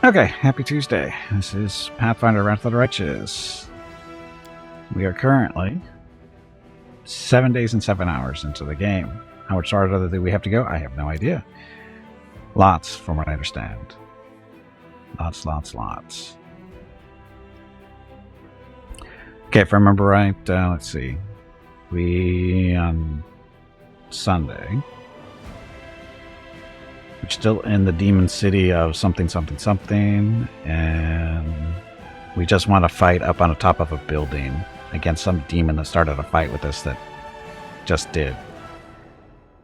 Okay, happy Tuesday. This is Pathfinder Wrath of the Righteous. We are currently 7 days and 7 hours into the game. How much farther do we have to go? I have no idea. Lots, from what I understand. Lots. Okay, if I remember right, let's see. We, on Sunday, we're still in the demon city of something, and we just want to fight up on the top of a building against some demon that started a fight with us that just did.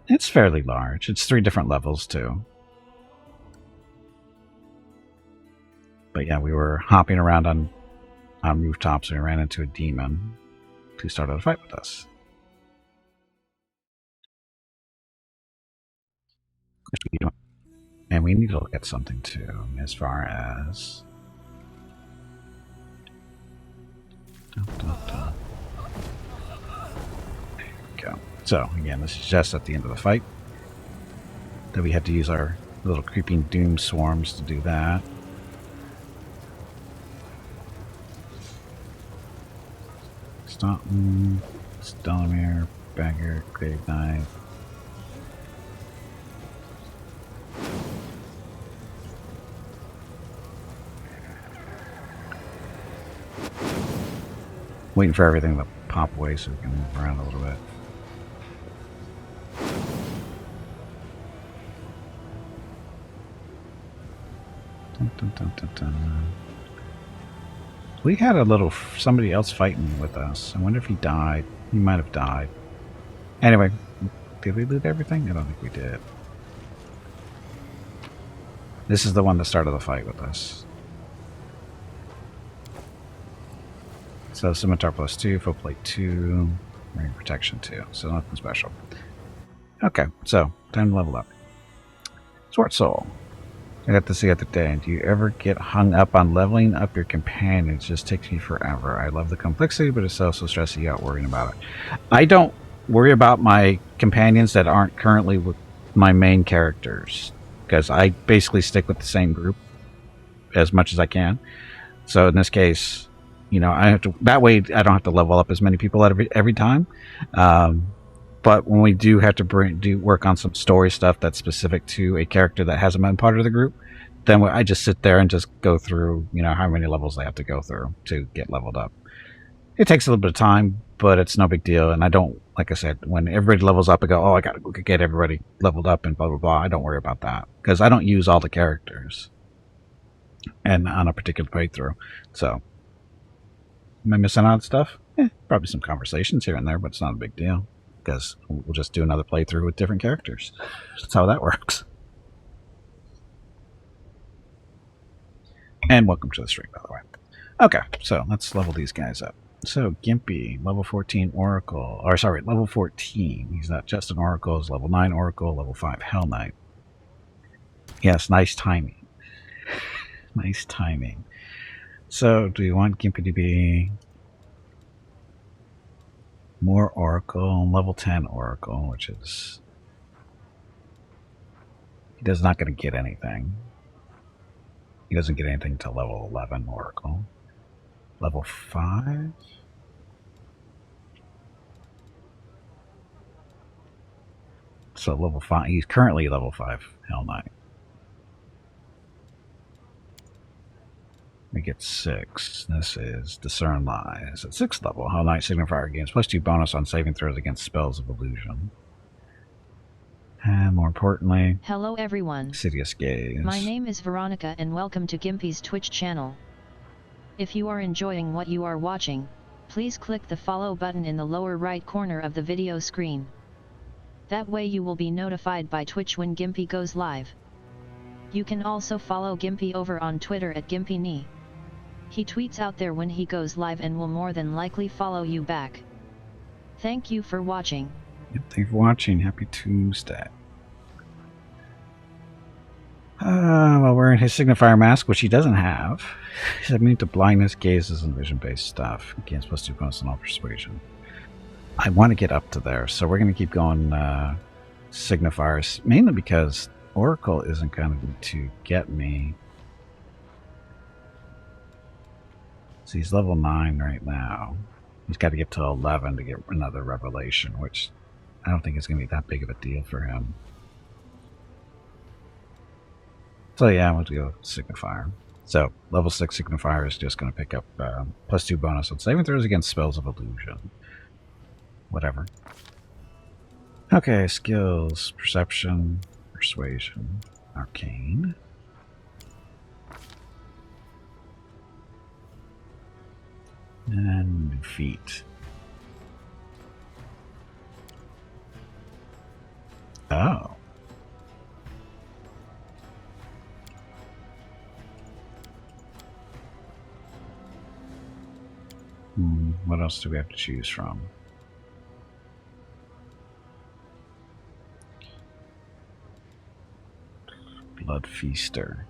It's fairly large. It's 3 different levels, too. But yeah, we were hopping around on rooftops and we ran into a demon who started a fight with us. And we need to look at something too, as far as there we go. So again, this is just at the end of the fight that we had to use our little creeping doom swarms to do that. Stalmir, Bagger, Grave Knife. Waiting for everything to pop away so we can move around a little bit. We had somebody else fighting with us. I wonder if he died. He might have died. Anyway, did we loot everything? I don't think we did. This is the one that started the fight with us. So Scimitar +2, Full Plate 2, Ring Protection 2. So nothing special. Okay, so time to level up. Sword Soul. I got this the other day. Do you ever get hung up on leveling up your companion? It just takes me forever. I love the complexity, but it's also stressing you out worrying about it. I don't worry about my companions that aren't currently with my main characters, because I basically stick with the same group as much as I can. So in this case, you know, I have to. That way, I don't have to level up as many people every time. But when we do have to work on some story stuff that's specific to a character that hasn't been part of the group, then I just sit there and just go through, you know, how many levels they have to go through to get leveled up. It takes a little bit of time, but it's no big deal. And I don't, like I said, when everybody levels up, I go, oh, I got to get everybody leveled up and blah, blah, blah. I don't worry about that because I don't use all the characters and on a particular playthrough. So, am I missing out on stuff? Probably some conversations here and there, but it's not a big deal. Because we'll just do another playthrough with different characters. That's how that works. And welcome to the stream, by the way. Okay, so let's level these guys up. So, Gimpy, level 14 Oracle. Or, sorry, level 14. He's not just an Oracle, he's level 9 Oracle, level 5 Hell Knight. Yes, nice timing. Nice timing. So, do you want Gimpy to be more Oracle, level 10 Oracle, which is... He does not going to get anything. He doesn't get anything until level 11 Oracle. Level 5? So level 5, he's currently level 5 Hell Knight. We get 6. This is Discern Lies. At 6th level, Hell Knight Signifier gains +2 bonus on saving throws against spells of illusion. And more importantly, hello everyone. Sidious Gaze. My name is Veronica and welcome to Gimpy's Twitch channel. If you are enjoying what you are watching, please click the follow button in the lower right corner of the video screen. That way you will be notified by Twitch when Gimpy goes live. You can also follow Gimpy over on Twitter at GimpyKnee. He tweets out there when he goes live and will more than likely follow you back. Thank you for watching. Yep, thank you for watching. Happy Tuesday. Well, wearing his signifier mask, which he doesn't have. He said we need to blindness, gazes, and vision-based stuff. Gains +2 bonus on all persuasion. I want to get up to there, so we're going to keep going signifiers, mainly because Oracle isn't going to get me So he's level 9 right now. He's got to get to 11 to get another revelation, which I don't think is going to be that big of a deal for him. So yeah, I'm going to go Signifier. So level 6 Signifier is just going to pick up +2 bonus on saving throws against spells of illusion. Whatever. Okay, skills. Perception, Persuasion, Arcane. And new feat. Oh. What else do we have to choose from? Blood Feaster.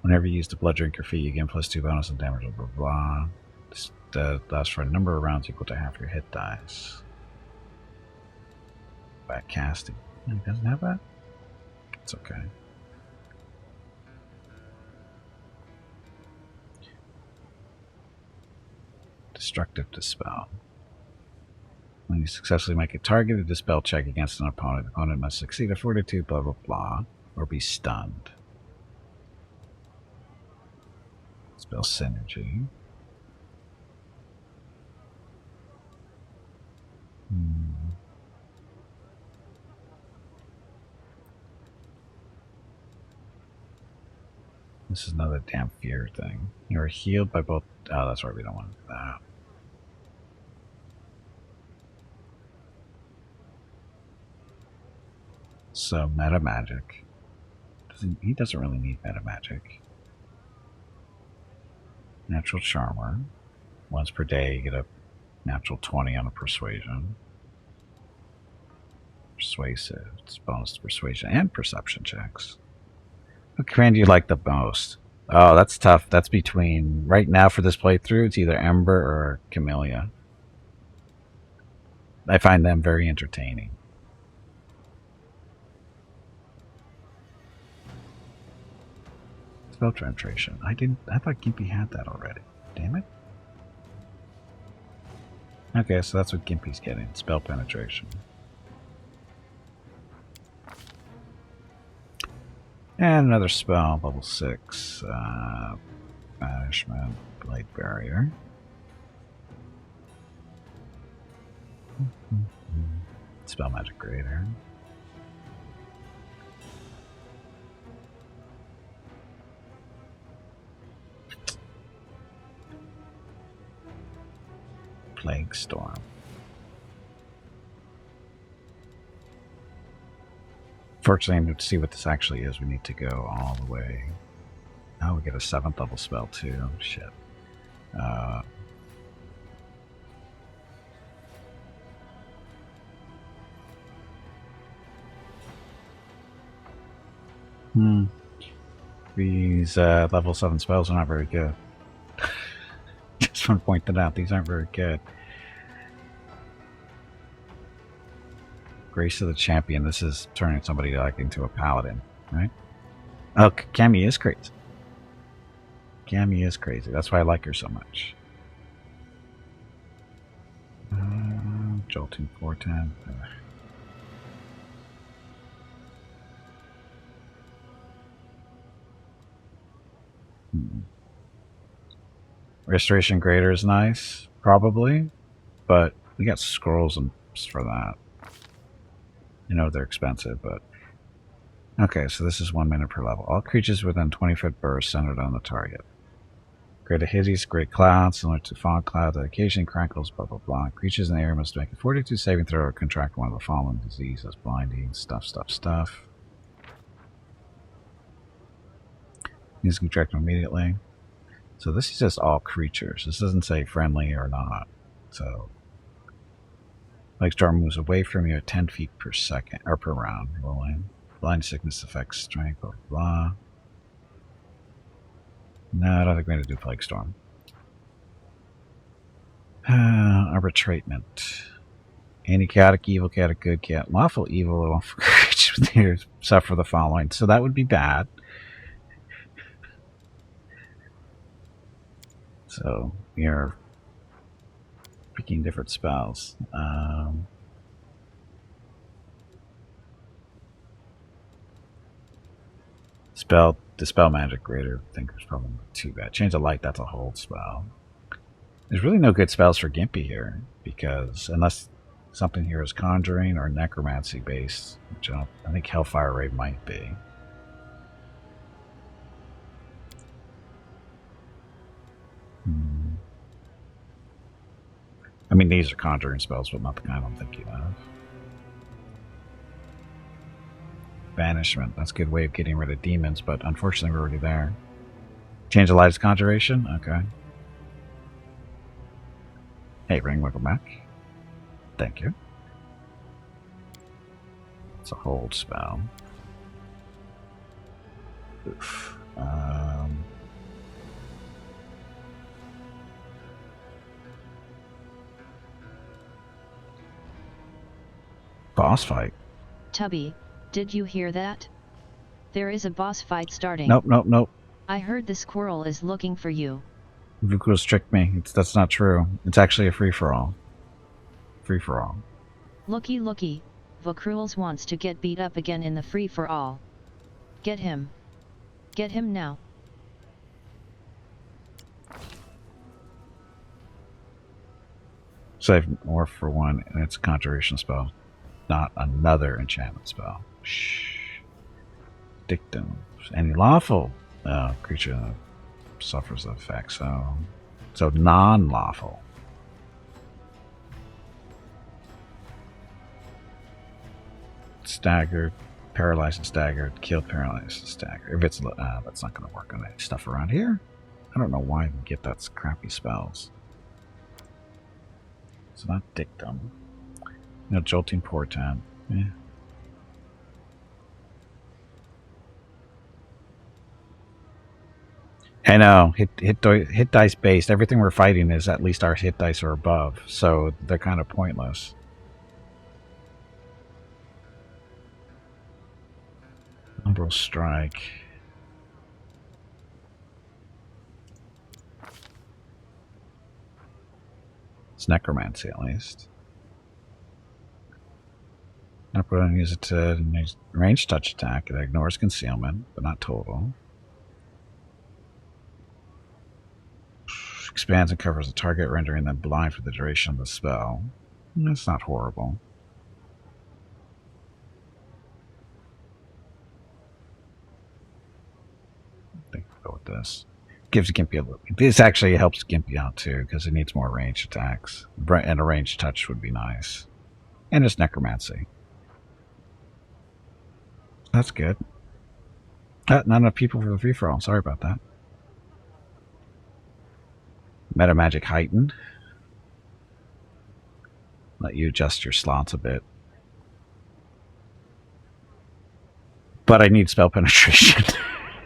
Whenever you use the blood drink or feat, you gain +2 bonus on damage, blah, blah, blah. This lasts for a number of rounds equal to half your hit dice. Back casting. He doesn't have that? It's okay. Destructive Dispel. When you successfully make a targeted dispel check against an opponent, the opponent must succeed a fortitude, blah, blah, blah, or be stunned. Spell Synergy. This is another damn fear thing. You are healed by both. Oh, that's right. We don't want to do that. So, meta magic. He doesn't really need meta magic. Natural Charmer. Once per day, you get a natural 20 on a Persuasion. Persuasive. It's bonus to Persuasion and Perception checks. What command do you like the most? Oh, that's tough. That's between, right now for this playthrough, it's either Ember or Camellia. I find them very entertaining. Spell Penetration. I thought Gimpy had that already. Damn it. Okay, so that's what Gimpy's getting. Spell Penetration. And another spell, level 6. Banishment, Blade Barrier. Spell Magic Greater. Plague Storm. Fortunately, to see what this actually is, we need to go all the way. Oh, we get a 7th level spell too. Shit. These level 7 spells are not very good. Just want to point that out. These aren't very good. Grace of the Champion. This is turning somebody like into a paladin, right? Oh, Cammy is crazy. Cammy is crazy. That's why I like her so much. Jolting Portent. Restoration Greater is nice, probably, but we got scrolls for that. You know they're expensive, but okay. So this is 1 minute per level. All creatures within 20-foot burst centered on the target. Create a hideous great cloud similar to fog cloud that occasionally crackles. Blah blah blah. Creatures in the area must make a fortitude saving throw or contract one of the following diseases: blinding, stuff. These contract immediately. So this is just all creatures. This doesn't say friendly or not. So, like storm moves away from you at 10 feet per second or per round. Rolling. Blind sickness affects strength. Blah blah. No, I don't think we're going to do Plague Storm. Arbitrament. Anti-chaotic, evil chaotic, good cat. Lawful evil, lawful creatures suffer the following. So that would be bad. So we are picking different spells. Dispel magic greater. I think it's probably not too bad. Change of light. That's a hold spell. There's really no good spells for Gimpy here because unless something here is conjuring or necromancy based, which I think Hellfire Ray might be. I mean, these are conjuring spells, but not the kind I'm thinking of. Banishment. That's a good way of getting rid of demons, but unfortunately we're already there. Change of light is conjuration? Okay. Hey, Ring, welcome back. Thank you. It's a hold spell. Oof. Boss fight. Tubby, did you hear that? There is a boss fight starting. Nope. I heard the squirrel is looking for you. Vuko's tricked me. That's not true. It's actually a free-for-all. Free-for-all. Looky, Vukruels wants to get beat up again in the free-for-all. Get him. Get him now. Save more for one, and it's a conjuration spell, not another enchantment spell. Shh. Dictum. Any lawful creature suffers the effect, so non-lawful. Staggered, paralyzed and staggered, killed, paralyzed and staggered. If it's that's not going to work on any stuff around here. I don't know why we get that crappy spells. It's not dictum. Jolting portent. Yeah. I know. Hit dice based. Everything we're fighting is at least our hit dice or above, so they're kind of pointless. Umbral Strike. It's necromancy at least. Not going to use it to range touch attack. It ignores concealment, but not total. Expands and covers the target, rendering them blind for the duration of the spell. That's not horrible. I think we'll go with this. Gives Gimpy a little. This actually helps Gimpy out too, because it needs more range attacks. And a ranged touch would be nice. And it's necromancy. That's good. Not enough people for the free-for-all. Sorry about that. Meta Magic Heightened. Let you adjust your slots a bit. But I need spell penetration.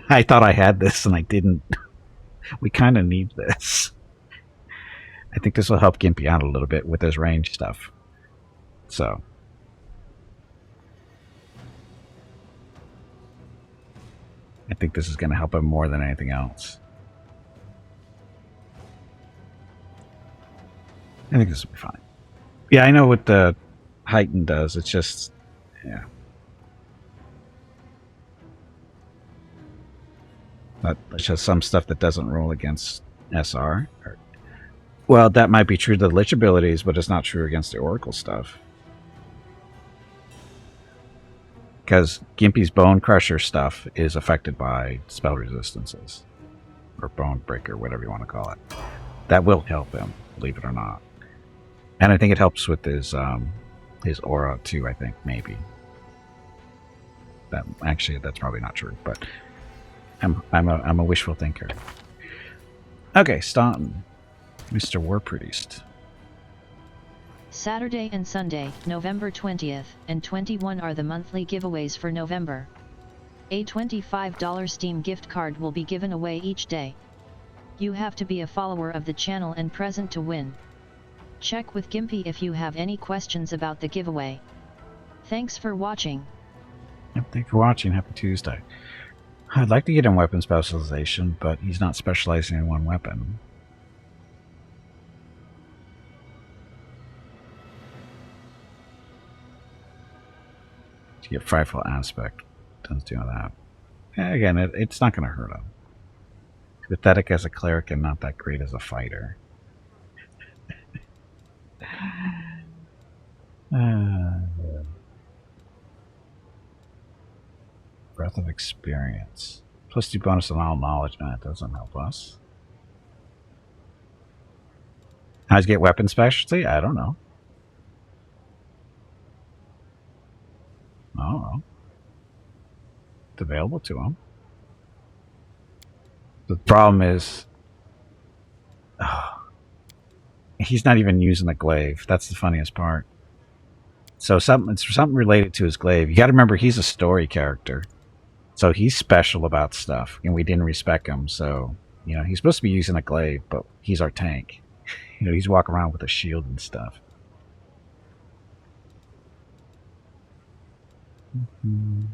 I thought I had this and I didn't. We kind of need this. I think this will help Gimpy out a little bit with his range stuff. So. I think this is going to help him more than anything else. I think this will be fine. Yeah, I know what the Heighten does. It's just, yeah. It's just some stuff that doesn't roll against SR. Well, that might be true to the Lich abilities, but it's not true against the Oracle stuff. Because Gimpy's Bone Crusher stuff is affected by spell resistances. Or Bone Breaker, whatever you want to call it. That will help him, believe it or not. And I think it helps with his aura too, I think, maybe. That's probably not true, but I'm a wishful thinker. Okay, Staunton. Mr. War Priest. Saturday and Sunday, November 20th and 21 are the monthly giveaways for November. A $25 Steam gift card will be given away each day. You have to be a follower of the channel and present to win. Check with Gimpy if you have any questions about the giveaway. Thanks for watching. Yep, thanks for watching. Happy Tuesday. I'd like to get him weapon specialization, but he's not specializing in one weapon. To get frightful aspect. Doesn't do that. Again, it's not going to hurt him. Pathetic as a cleric and not that great as a fighter. Breath of experience. Plus 2 bonus on all knowledge. No, that doesn't help us. How does he get weapon specialty? I don't know. Oh, it's available to him. The problem is, he's not even using the glaive. That's the funniest part. So it's something related to his glaive. You got to remember, he's a story character, so he's special about stuff, and we didn't respect him. So he's supposed to be using a glaive, but he's our tank. He's walking around with a shield and stuff. Mm-hmm.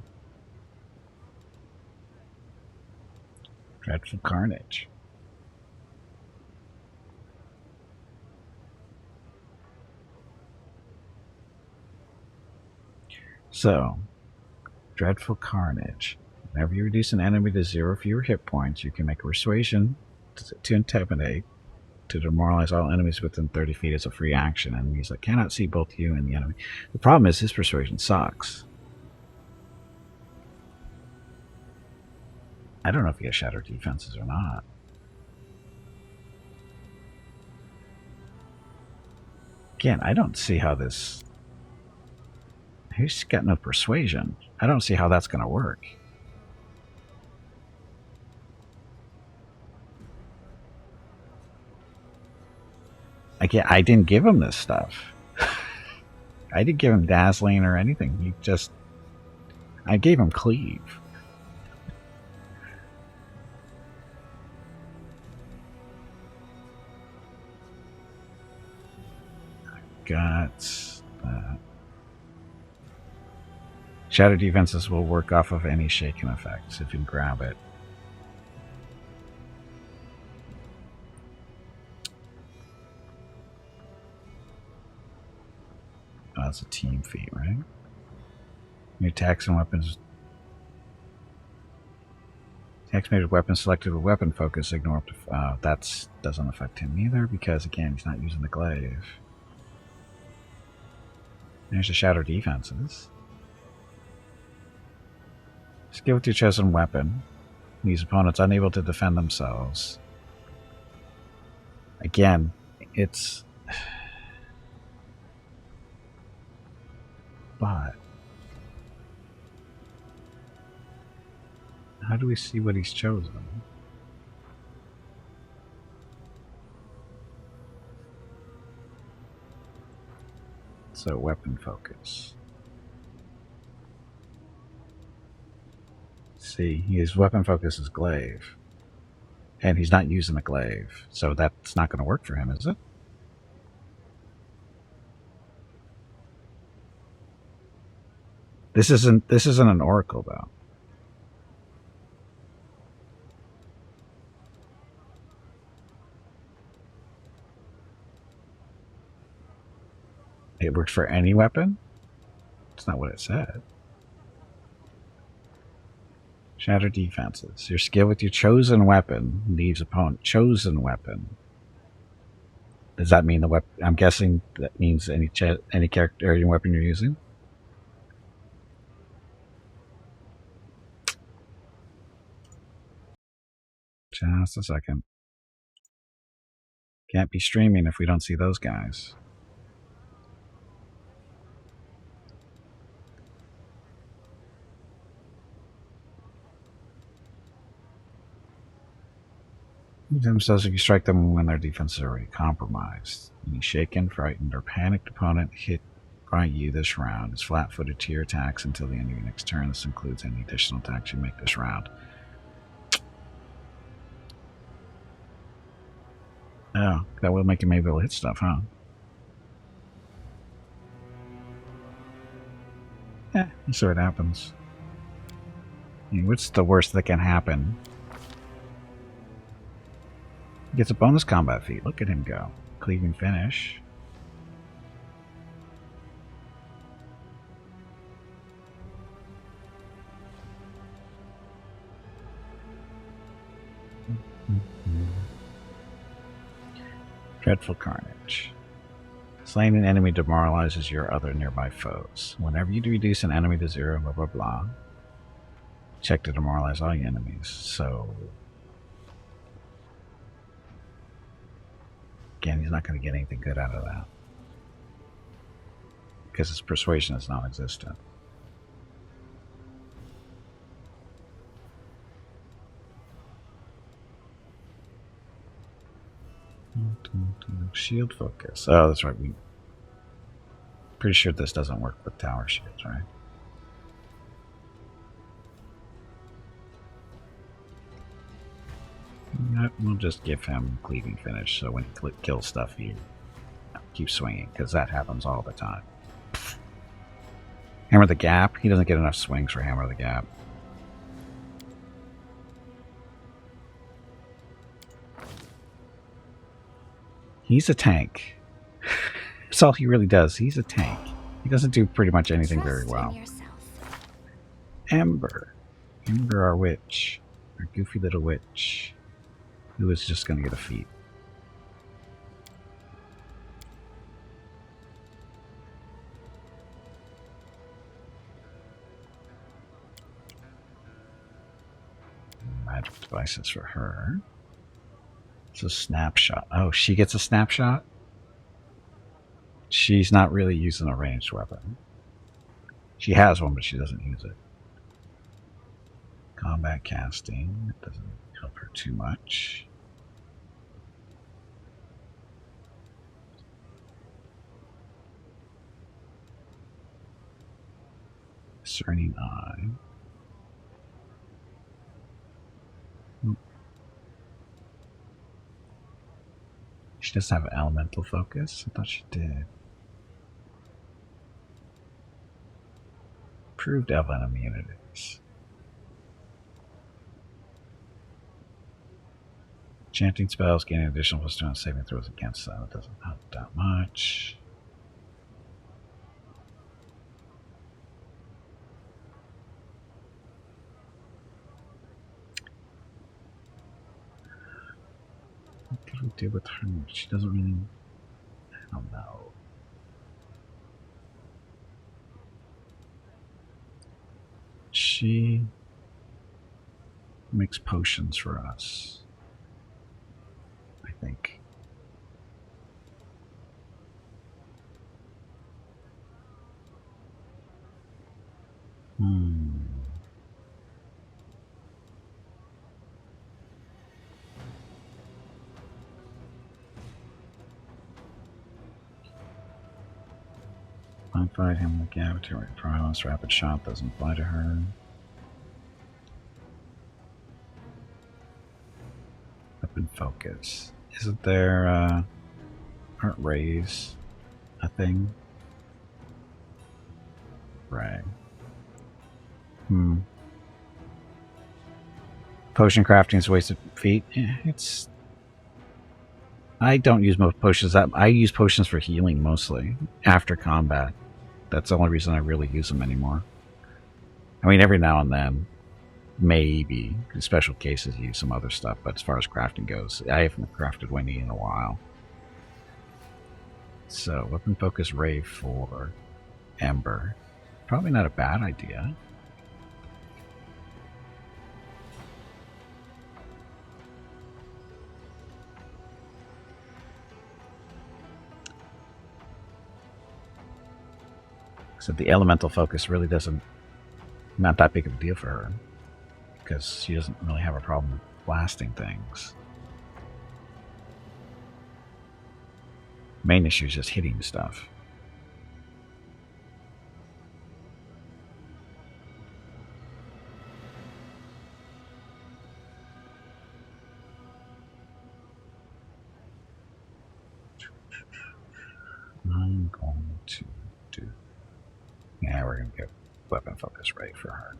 Dreadful carnage. So, dreadful carnage. Whenever you reduce an enemy to 0 or fewer hit points, you can make a persuasion to intimidate, to demoralize all enemies within 30 feet as a free action. Enemies that cannot see both you and the enemy. The problem is his persuasion sucks. I don't know if he has shattered defenses or not. Again, I don't see how this... He's got no persuasion. I don't see how that's going to work. Again, I didn't give him this stuff. I didn't give him dazzling or anything. I gave him cleave. Got that. Shadow defenses will work off of any shaken effects if you grab it. Oh, that's a team feat, right? New attacks and weapons. Attacks made with weapons selected with weapon focus ignore up to. That doesn't affect him either because, again, he's not using the glaive. There's the shadow defenses. Skill with your chosen weapon. These opponents unable to defend themselves. Again, it's... But... how do we see what he's chosen? So, weapon focus. See, his weapon focus is glaive. And he's not using a glaive. So that's not going to work for him, is it? This isn't an oracle, though. It works for any weapon? That's not what it said. Shatter defenses. Your skill with your chosen weapon leaves opponent chosen weapon. Does that mean the weapon? I'm guessing that means any character or weapon you're using. Just a second. Can't be streaming if we don't see those guys. Themselves if you strike them when their defense is already compromised. Any shaken, frightened, or panicked opponent hit by you this round is flat-footed to your attacks until the end of your next turn. This includes any additional attacks you make this round. Oh, that will make him able to hit stuff, huh? Yeah, let's see what happens. I mean, what's the worst that can happen? He gets a bonus combat feat. Look at him go. Cleaving finish. Dreadful Carnage. Slaying an enemy demoralizes your other nearby foes. Whenever you reduce an enemy to 0, blah blah blah. Check to demoralize all your enemies. So again, he's not going to get anything good out of that because his persuasion is non-existent. Shield focus. Oh, that's right. We pretty sure this doesn't work with tower shields, right? We'll just give him cleaving finish, so when he kills stuff, he keeps swinging, because that happens all the time. Hammer the Gap. He doesn't get enough swings for Hammer the Gap. He's a tank. That's all he really does. He's a tank. He doesn't do pretty much anything very well. Ember. Ember, our witch. Our goofy little witch. Who is just going to get a feat. Magic devices for her. It's a snapshot. Oh, she gets a snapshot? She's not really using a ranged weapon. She has one, but she doesn't use it. Combat casting. It doesn't help her too much. Discerning Eye. She doesn't have an elemental focus. I thought she did. Improved Evelyn immunities. Chanting spells gaining additional +2 on saving throws against them. It doesn't help that much. What could we do with her? She doesn't really. I don't know. She makes potions for us. I think. Fight him with Gavitary Prowess. Rapid Shot doesn't apply to her. Weapon Focus. Isn't there, aren't rays a thing? Right. Potion crafting is a waste of feet. It's. I don't use most potions. I use potions for healing mostly after combat. That's the only reason I really use them anymore. I mean, every now and then, maybe in special cases, use some other stuff. But as far as crafting goes, I haven't crafted Winnie in a while. So, weapon focus ray for Ember. Probably not a bad idea. So the elemental focus really doesn't, not that big of a deal for her, because she doesn't really have a problem blasting things. Main issue is just hitting stuff. I'm going to do. Yeah, we're going to get weapon focus right for her.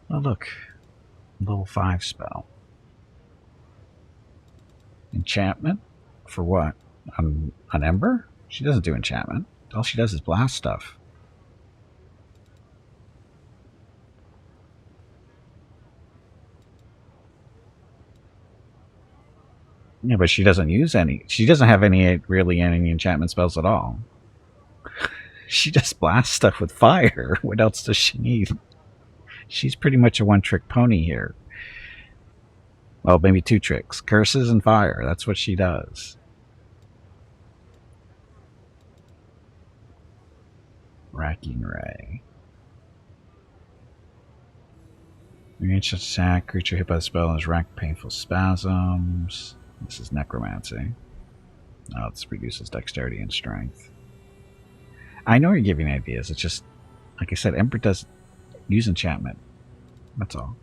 Oh, look. Level 5 spell. Enchantment? For what? On Ember? She doesn't do enchantment. All she does is blast stuff. Yeah, but she doesn't use any. She doesn't have any enchantment spells at all. She just blasts stuff with fire. What else does she need? She's pretty much a one-trick pony here. Well, maybe two tricks. Curses and fire. That's what she does. Racking Ray. Ancient attack. Creature hit by the spell is racked painful spasms. This is necromancy. Oh, this reduces dexterity and strength. I know you're giving ideas. It's just, like I said, Ember does use enchantment. That's all.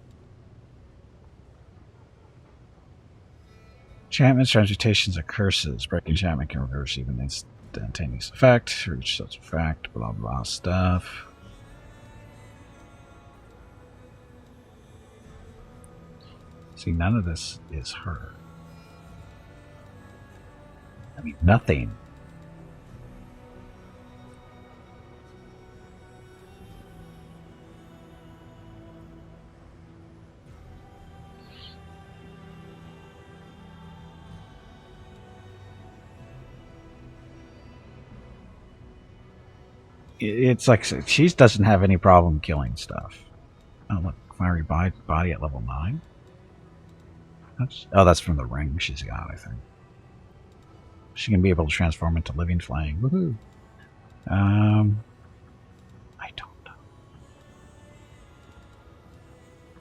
Enchantments, transmutations, and curses. Break enchantment can reverse even instantaneous effect. Reach such effect. Blah blah stuff. See, none of this is her. I mean, nothing. It's like she doesn't have any problem killing stuff. Oh, look, fiery body at level 9. That's from the ring she's got, I think. She can be able to transform into living flame. Woohoo! I don't know.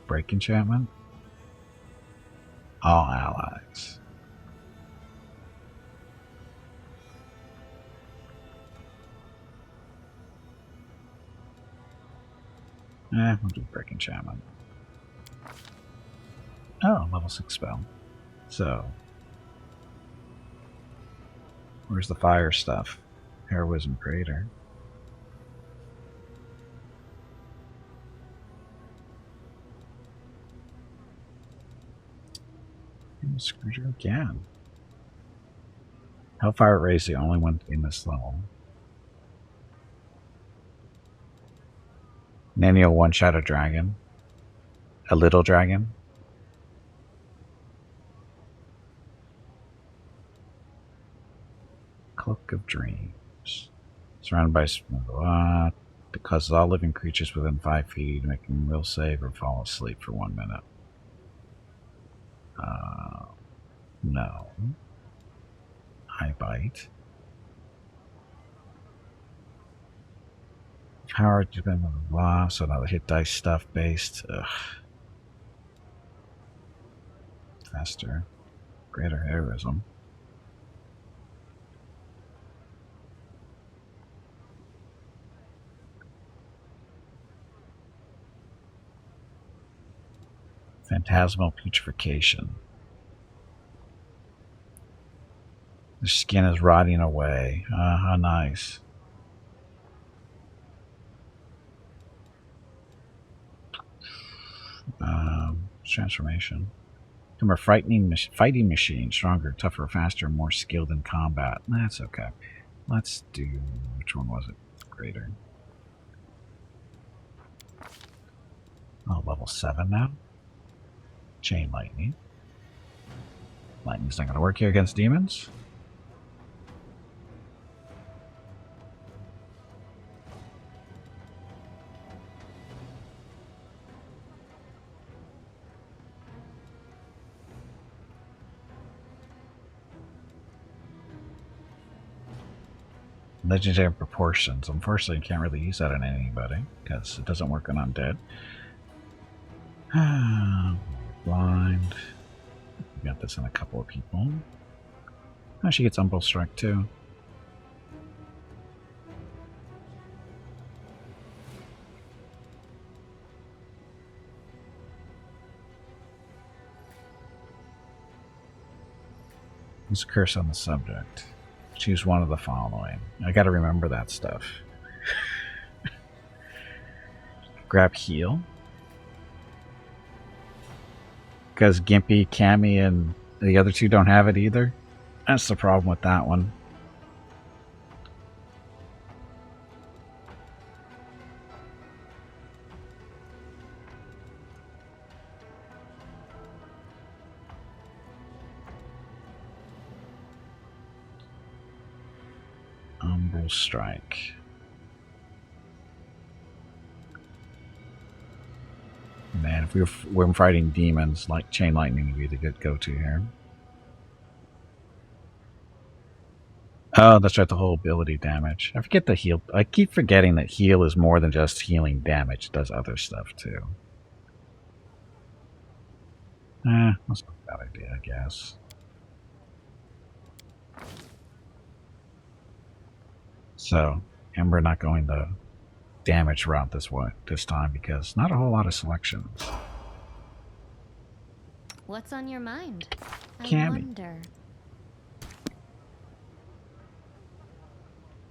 Break enchantment. All allies. We'll do break enchantment. Oh, level 6 spell. So, where's the fire stuff? Heroism Crater. Screwed her again. Hellfire Ray is the only one in this level. Nanny will one-shot a dragon. A little dragon. Cloak of Dreams. Surrounded by that causes all living creatures within 5 feet, making them will save or fall asleep for 1 minute. No. High bite. Power to blah, blah, blah. So now the hit dice stuff based. Ugh. Faster. Greater heroism. Phantasmal putrefaction. The skin is rotting away. How nice. Transformation. Become a fighting machine. Stronger, tougher, faster, more skilled in combat. That's okay. Let's do... Which one was it? Greater. Oh, level 7 now? Chain lightning. Lightning's not going to work here against demons. Legendary proportions. Unfortunately, you can't really use that on anybody because it doesn't work on undead. Blind. We got this on a couple of people. Oh, she gets Umbral Strike too. There's a curse on the subject. Choose one of the following. I gotta remember that stuff. Grab heal. Because Gimpy, Cammy, and the other two don't have it either. That's the problem with that one. Umbral Strike. Man, if we're fighting demons, like Chain Lightning would be the good go-to here. Oh, that's right, the whole ability damage. I forget the heal. I keep forgetting that heal is more than just healing damage. It does other stuff, too. That's not a bad idea, I guess. So, and we're not going the damage route this time because not a whole lot of selections. What's on your mind? I Cammy. wonder.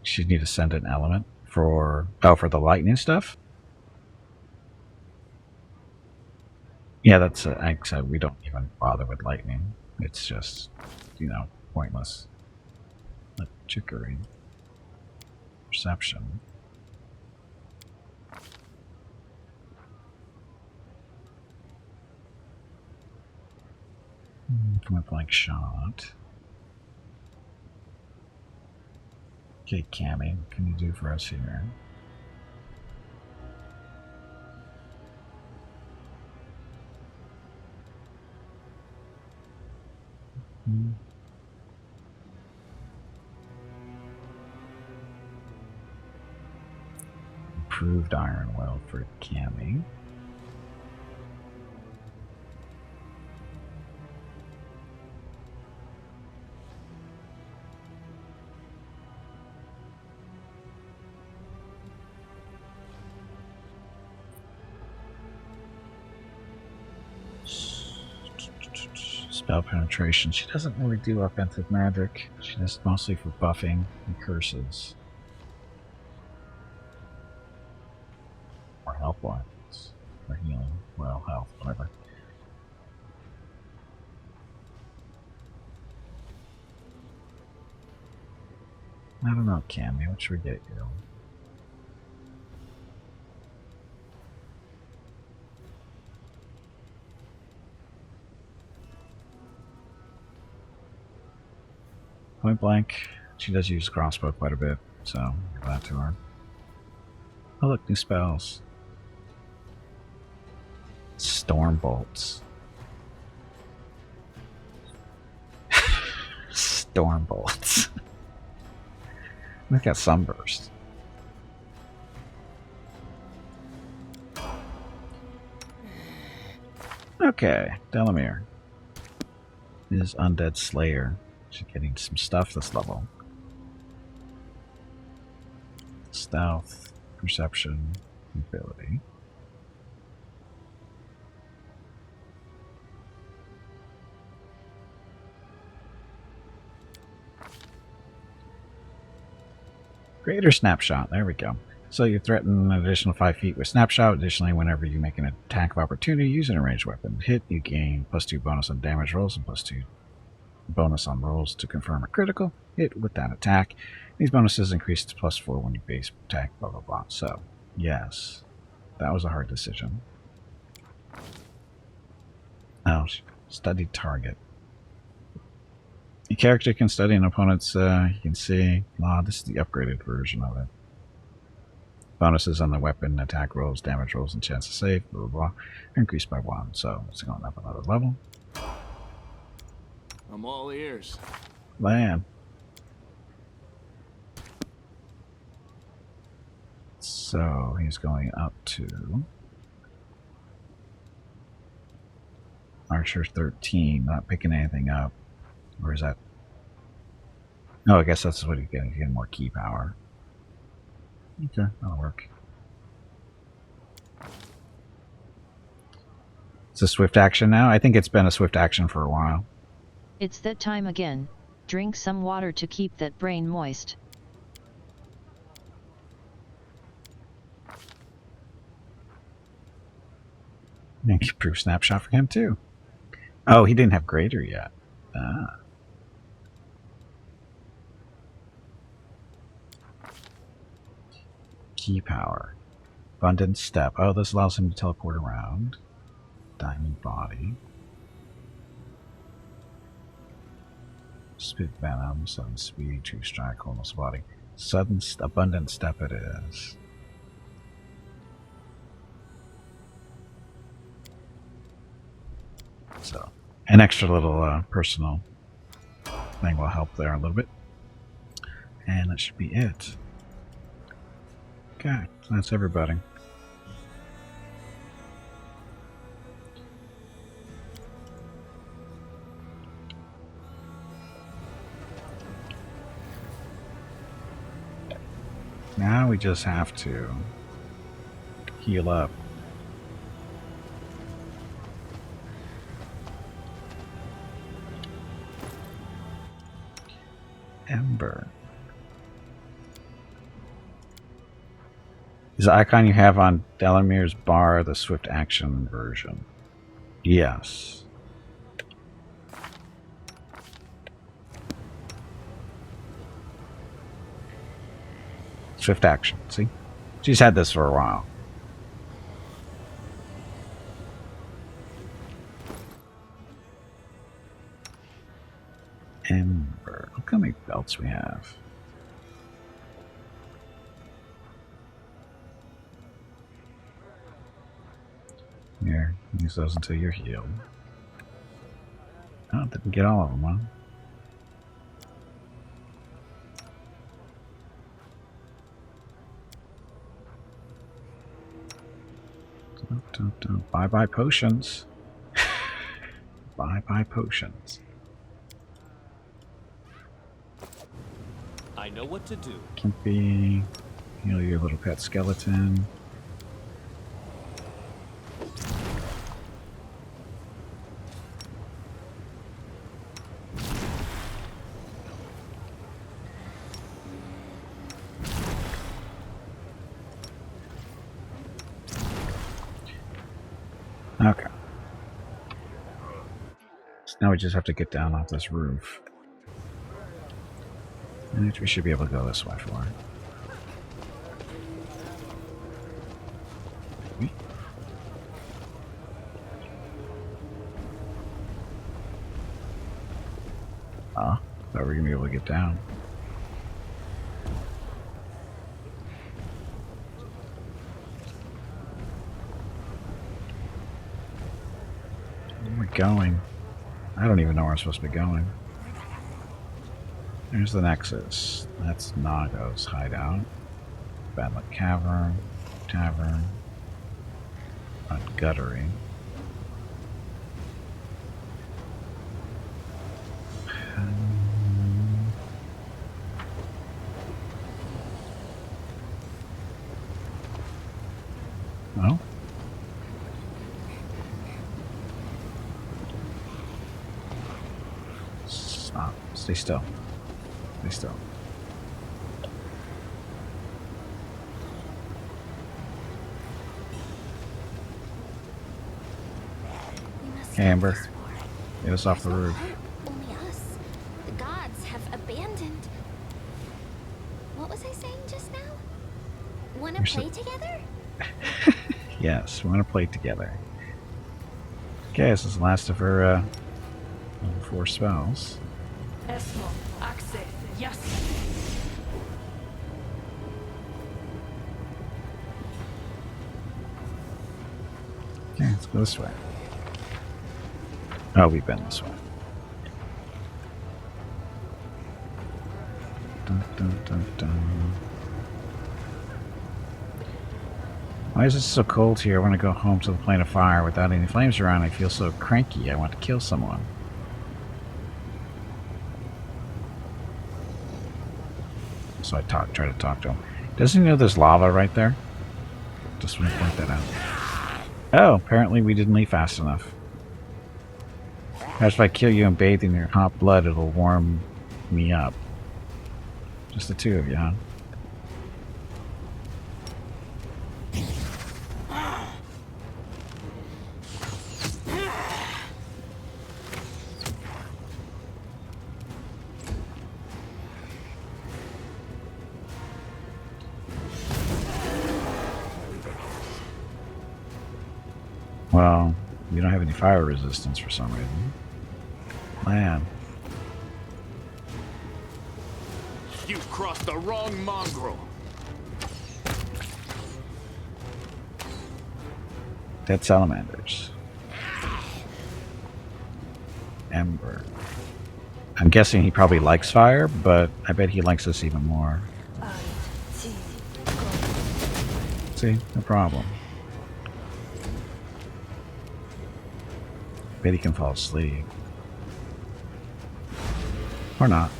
She'd need to send an element for the lightning stuff. Yeah, that's like I said, we don't even bother with lightning. It's just, pointless. Like chicory, perception. Point blank shot. Okay, Cammy, what can you do for us here? Improved Iron Will for Cammy. Spell penetration. She doesn't really do offensive magic. She does mostly for buffing and curses. Or health points. Or healing. Well, health, whatever. I don't know, Cammy. What should we get you? Point blank. She does use crossbow quite a bit, so give that to her. Oh look, new spells. Storm bolts. Storm bolts. We've got sunburst. Okay, Delamere is Undead Slayer. She's getting some stuff this level. Stealth, perception, ability. Greater Snapshot. There we go. So you threaten an additional 5 feet with Snapshot. Additionally, whenever you make an attack of opportunity using a ranged weapon hit, you gain +2 bonus on damage rolls and +2 bonus on rolls to confirm a critical hit with that attack. These bonuses increase to +4 when you base attack, blah, blah, blah. So, yes, that was a hard decision. Oh, study target. Your character can study an opponent's, you can see, this is the upgraded version of it. Bonuses on the weapon, attack rolls, damage rolls, and chance to save, blah, blah, blah, increased by 1. So it's going up another level. I'm all ears. Man. So he's going up to Archer 13, not picking anything up. Or is that? No, I guess that's what he's getting. He's getting more key power. Okay, that'll work. It's a swift action now? I think it's been a swift action for a while. It's that time again. Drink some water to keep that brain moist. Improve snapshot for him too. Oh, he didn't have greater yet. Key power. Abundant step. Oh, this allows him to teleport around. Diamond body. Spit venom. Sudden speed. True strike. Almost body. Abundant step it is. So, an extra little personal thing will help there a little bit. And that should be it. Okay, so that's everybody. Now we just have to heal up. Ember. Is the icon you have on Delamir's bar the swift action version? Yes. Swift action, see? She's had this for a while. Ember. Look how many belts we have. Here, use those until you're healed. Oh, didn't get all of them, huh? Don't. Bye-bye potions. Bye-bye potions. I know what to do. Kimpy, heal your little pet skeleton. Okay. So now we just have to get down off this roof. And we should be able to go this way for it. Thought we were gonna be able to get down. Where are we going? I don't even know where I'm supposed to be going. There's the Nexus. That's Nago's hideout. Badlet Cavern. Tavern. Guttery. Oh? Stop. Stay still. Stay still. Amber, get us off the roof. Only us. The gods have abandoned. What was I saying just now? Wanna play together? Yes, we want to play together. Okay, this is the last of her 4 spells. Okay, let's go this way. Oh, we've been this way. Dun, dun, dun, dun. Why is it so cold here? I want to go home to the plane of fire without any flames around. I feel so cranky. I want to kill someone. So I try to talk to him. Doesn't he know there's lava right there? Just want to point that out. Oh, apparently we didn't leave fast enough. Perhaps if I kill you and bathe in your hot blood, it'll warm me up. Just the two of you, huh? Well, you don't have any fire resistance for some reason. Man. You've crossed the wrong mongrel. Dead salamanders. Ember. I'm guessing he probably likes fire, but I bet he likes this even more. See? No problem. Bet he can fall asleep. Or not.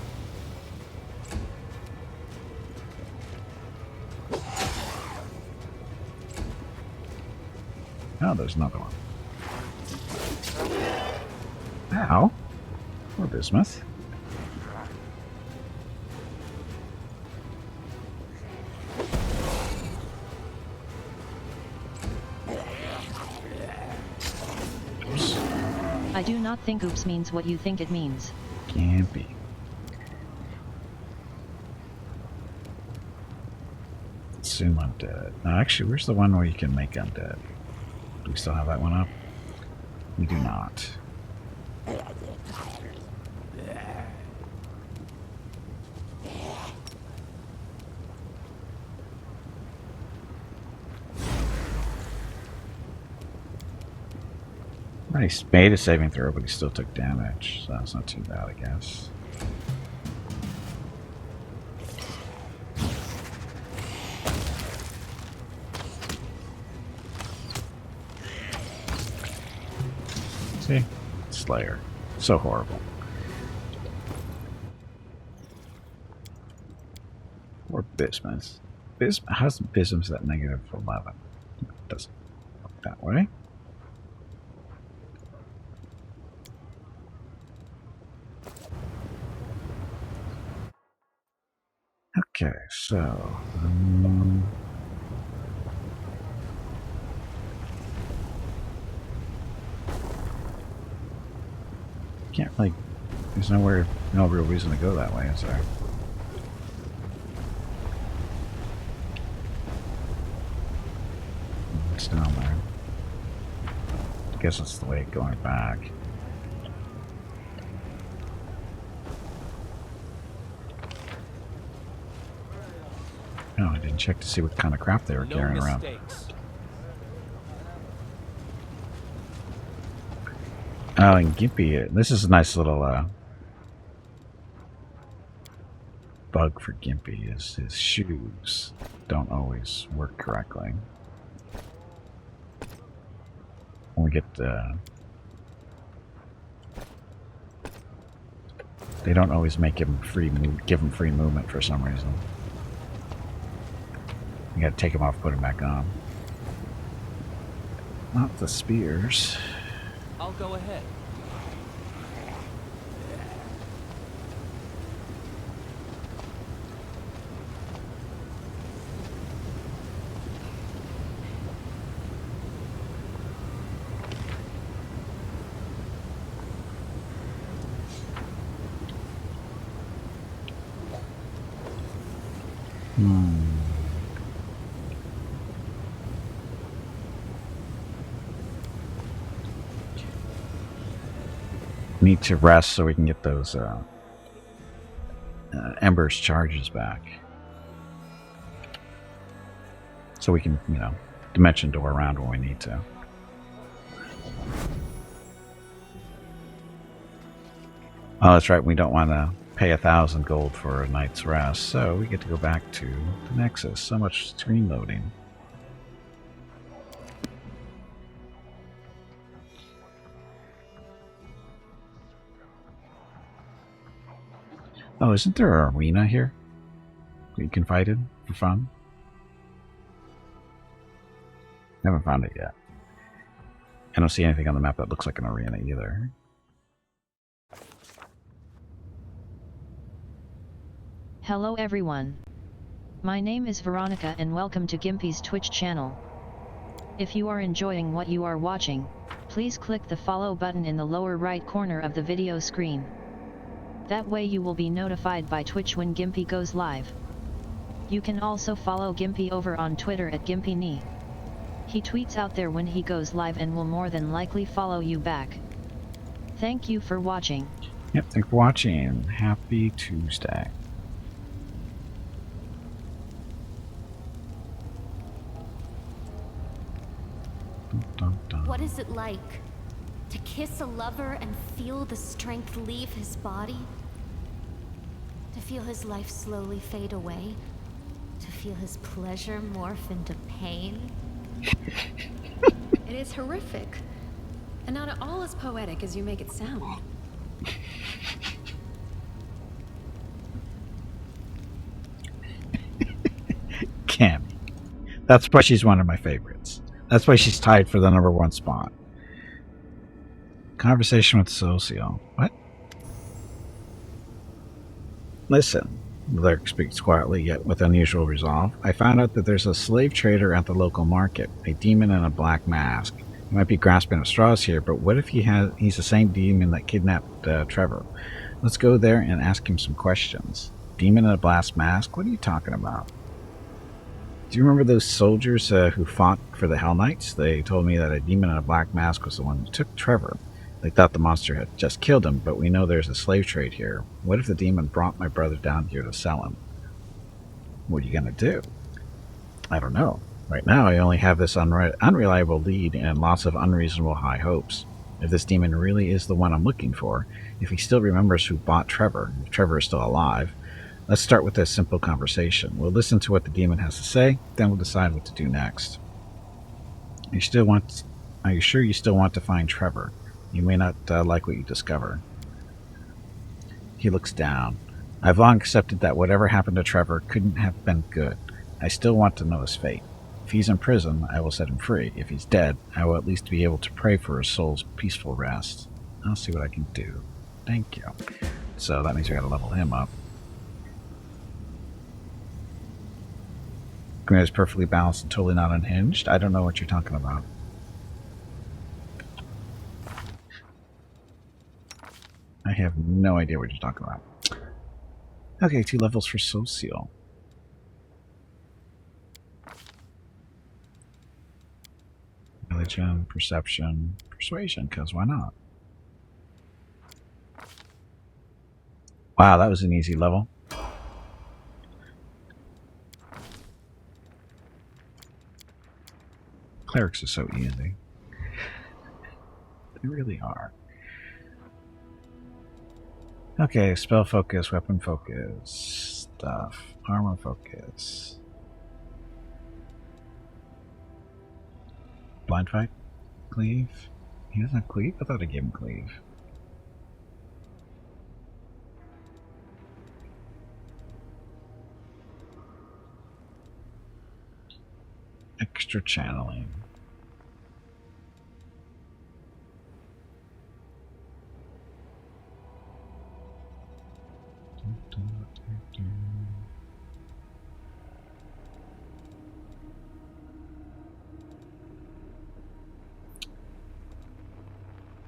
Oh, there's another one. Ow. Poor bismuth. Oops. I do not think oops means what you think it means. Can't be. Assume undead. No, actually, where's the one where you can make undead? Do we still have that one up? We do not. Nice. Made a saving throw, but he still took damage, so that's not too bad, I guess. See? Slayer. So horrible. Or bismuth. How's bismuth at negative 11? Doesn't look that way. Okay, so can't really. There's no real reason to go that way, is there? It's down there. I guess it's the way going back. No, I didn't check to see what kind of crap they were carrying around. Oh, and Gimpy, this is a nice little bug for Gimpy, is his shoes don't always work correctly. When we get they don't always make him give him free movement for some reason. You gotta take him off, put him back on. Not the spears. I'll go ahead. Need to rest so we can get those Ember's charges back. So we can, you know, dimension door around when we need to. Oh, that's right. We don't want to pay 1,000 gold for a night's rest, so we get to go back to the Nexus. So much screen loading. Oh, isn't there an arena here that you can fight in for fun? Haven't found it yet. I don't see anything on the map that looks like an arena either. Hello everyone. My name is Veronica and welcome to Gimpy's Twitch channel. If you are enjoying what you are watching, please click the follow button in the lower right corner of the video screen. That way you will be notified by Twitch when Gimpy goes live. You can also follow Gimpy over on Twitter at GimpyKnee. He tweets out there when he goes live and will more than likely follow you back. Thank you for watching. Yep, thanks for watching. Happy Tuesday. Dun, dun, dun. What is it like to kiss a lover and feel the strength leave his body? To feel his life slowly fade away? To feel his pleasure morph into pain? It is horrific, and not at all as poetic as you make it sound. Cammy. That's why she's one of my favorites. That's why she's tied for the #1 spot. Conversation with Socio. What? Listen, Lurk speaks quietly yet with unusual resolve. I found out that there's a slave trader at the local market, a demon in a black mask. He might be grasping at straws here, but what if he's the same demon that kidnapped Trevor? Let's go there and ask him some questions. Demon in a black mask? What are you talking about? Do you remember those soldiers who fought for the Hell Knights? They told me that a demon in a black mask was the one who took Trevor. They thought the monster had just killed him, but we know there's a slave trade here. What if the demon brought my brother down here to sell him? What are you going to do? I don't know. Right now, I only have this unreliable lead and lots of unreasonable high hopes. If this demon really is the one I'm looking for, if he still remembers who bought Trevor, if Trevor is still alive, let's start with a simple conversation. We'll listen to what the demon has to say, then we'll decide what to do next. Are you sure you still want to find Trevor? You may not like what you discover. He looks down. I've long accepted that whatever happened to Trevor couldn't have been good. I still want to know his fate. If he's in prison, I will set him free. If he's dead, I will at least be able to pray for his soul's peaceful rest. I'll see what I can do. Thank you. So that means we gotta level him up. Green is perfectly balanced and totally not unhinged. I don't know what you're talking about. I have no idea what you're talking about. Okay, 2 levels for Social. Religion, Perception, Persuasion, because why not? Wow, that was an easy level. Clerics are so easy. They really are. Okay, spell focus, weapon focus, stuff, armor focus. Blind fight? Cleave? He doesn't have cleave? I thought I gave him cleave. Extra channeling.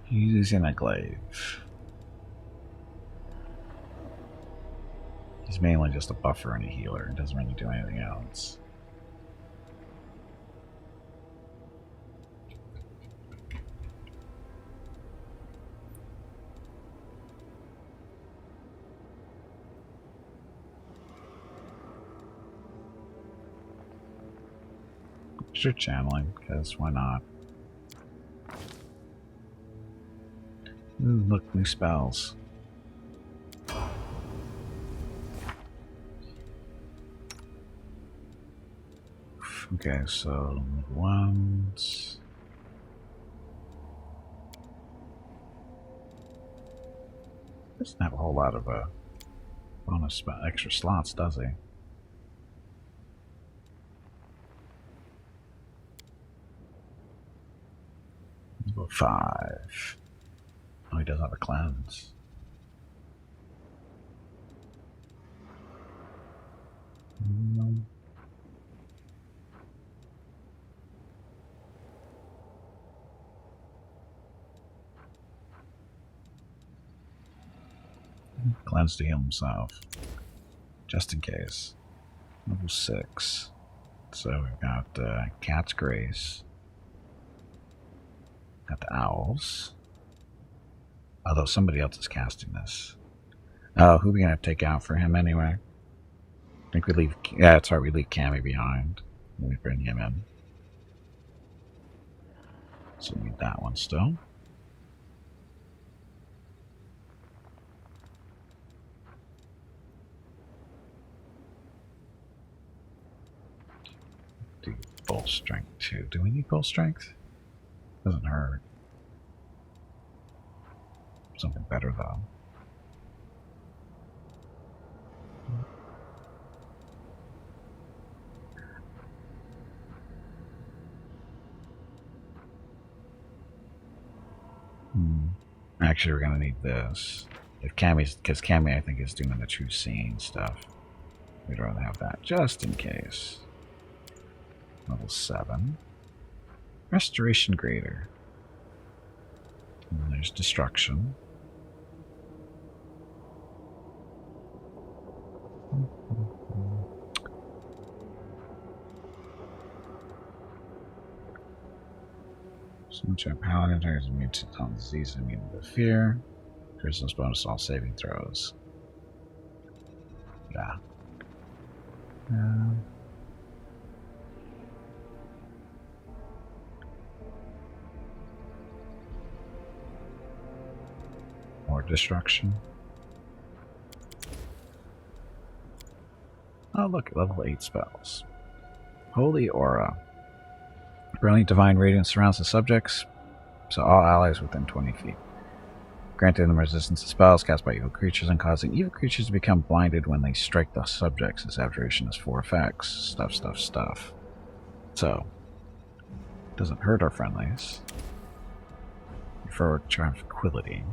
He's using a glaive. He's mainly just a buffer and a healer. It doesn't really do anything else. Extra channeling, because why not? Ooh, look, new spells. Okay, so ones. Doesn't have a whole lot of bonus extra slots, does he? Level 5. Oh, he does have a cleanse. Cleanse to heal himself. Just in case. Level 6. So we've got Cat's Grace. Got the owls. Although somebody else is casting this. Oh, who are we gonna take out for him anyway? I think we leave. Yeah, it's right. We leave Cammy behind. We bring him in. So we need that one still. Do full strength too. Do we need full strength? Doesn't hurt. Something better though. Actually, we're gonna need this. If Cammy's, because Cammy I think is doing the true seeing stuff. We'd rather have that just in case. Level 7. Restoration Greater. And there's Destruction. So much our paladin targets immune to total disease and immune to fear. Resistance bonus to all saving throws. Yeah. More destruction. Oh look, level 8 spells. Holy Aura. Brilliant divine radiance surrounds the subjects, so all allies within 20 feet. Granting them resistance to spells cast by evil creatures and causing evil creatures to become blinded when they strike the subjects. This abjuration has 4 effects. Stuff. So, doesn't hurt our friendlies. For tranquility.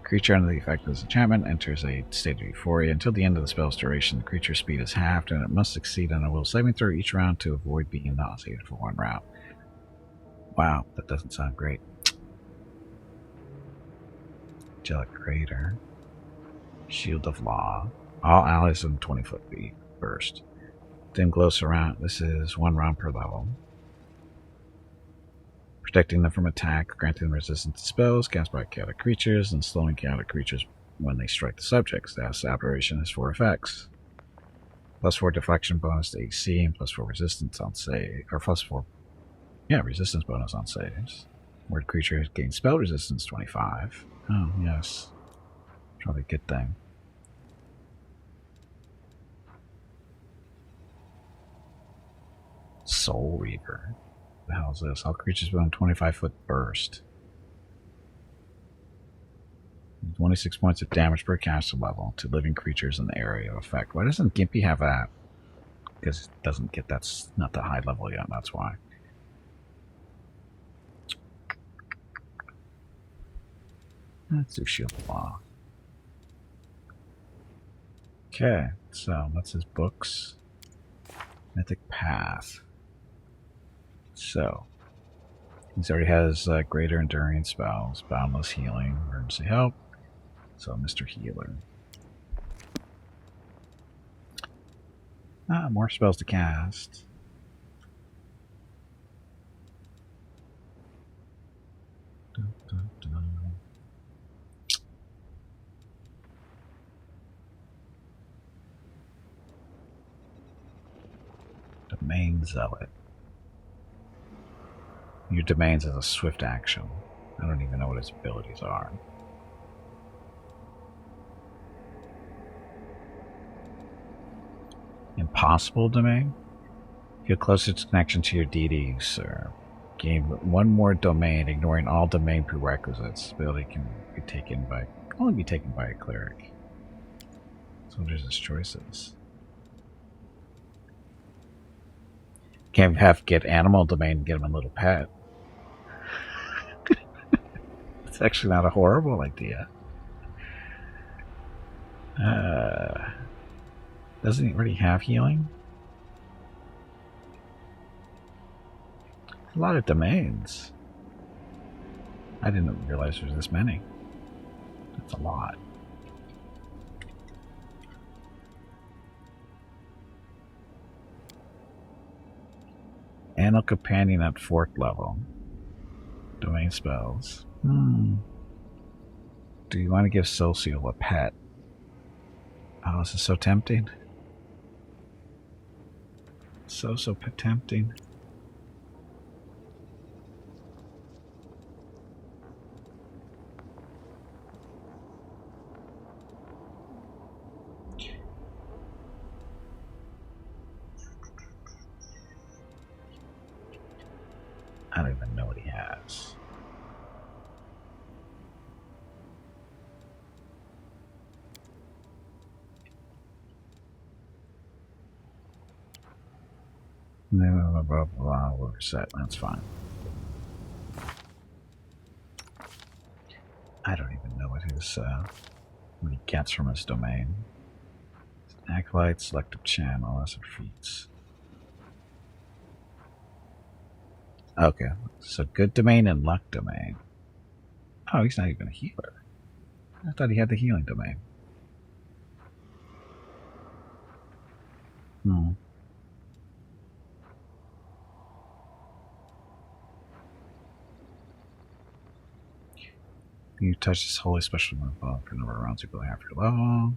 Creature under the effect of this enchantment enters a state of euphoria. Until the end of the spell's duration, the creature's speed is halved, and it must succeed on a will saving throw each round to avoid being nauseated for 1 round. Wow, that doesn't sound great. Angelic Crater. Shield of Law. All allies in 20-foot burst. Dim glow surround. This is 1 round per level. Protecting them from attack, granting them resistance to spells cast by chaotic creatures, and slowing chaotic creatures when they strike the subjects. This aberration has 4 effects. +4 deflection bonus to AC, and +4 resistance on save, or +4, yeah, resistance bonus on saves. Word creature gains spell resistance 25. Oh, yes. Probably a good thing. Soul Reaver. What the hell is this? All creatures within 25-foot burst. 26 points of damage per caster level to living creatures in the area of effect. Why doesn't Gimpy have that? Because it doesn't get that's not that high level yet, that's why. Let's do Shield of Law. Okay, so that's his books. Mythic Path. So, he already has greater enduring spells, boundless healing, emergency help. So, Mr. Healer. More spells to cast. Dun, dun, dun. Domain Zealot. Your domains as a swift action. I don't even know what his abilities are. Impossible domain? Feel closest connection to your deity you serve. Gain 1 more domain, ignoring all domain prerequisites. Ability can only be taken by a cleric. So there's his choices. Can't have get animal domain and get him a little pet. It's actually not a horrible idea. Doesn't he already have healing? A lot of domains. I didn't realize there's this many. That's a lot. Animal Companion at 4th level. Domain spells. Do you want to give Solciel a pet? Oh, this is so tempting. So tempting. I don't even know what he has. No, blah, blah, blah, we're set. That's fine. I don't even know what what he gets from his domain. Acolyte, selective channel, lesser feats. Okay, so good domain and luck domain. Oh, he's not even a healer. I thought he had the healing domain. You touch this holy special move for a number of rounds equal to half your level.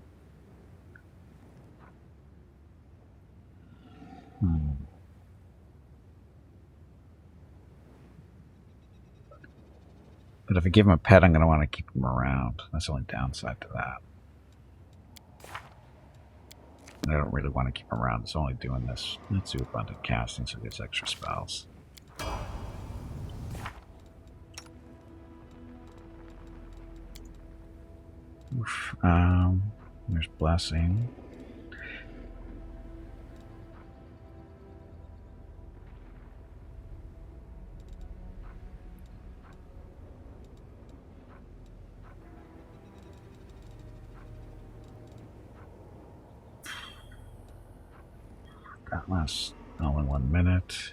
But if I give him a pet, I'm going to want to keep him around. That's the only downside to that. I don't really want to keep him around. It's only doing this. Let's do abundant casting so he gets extra spells. Oof. There's blessing. That lasts only 1 minute.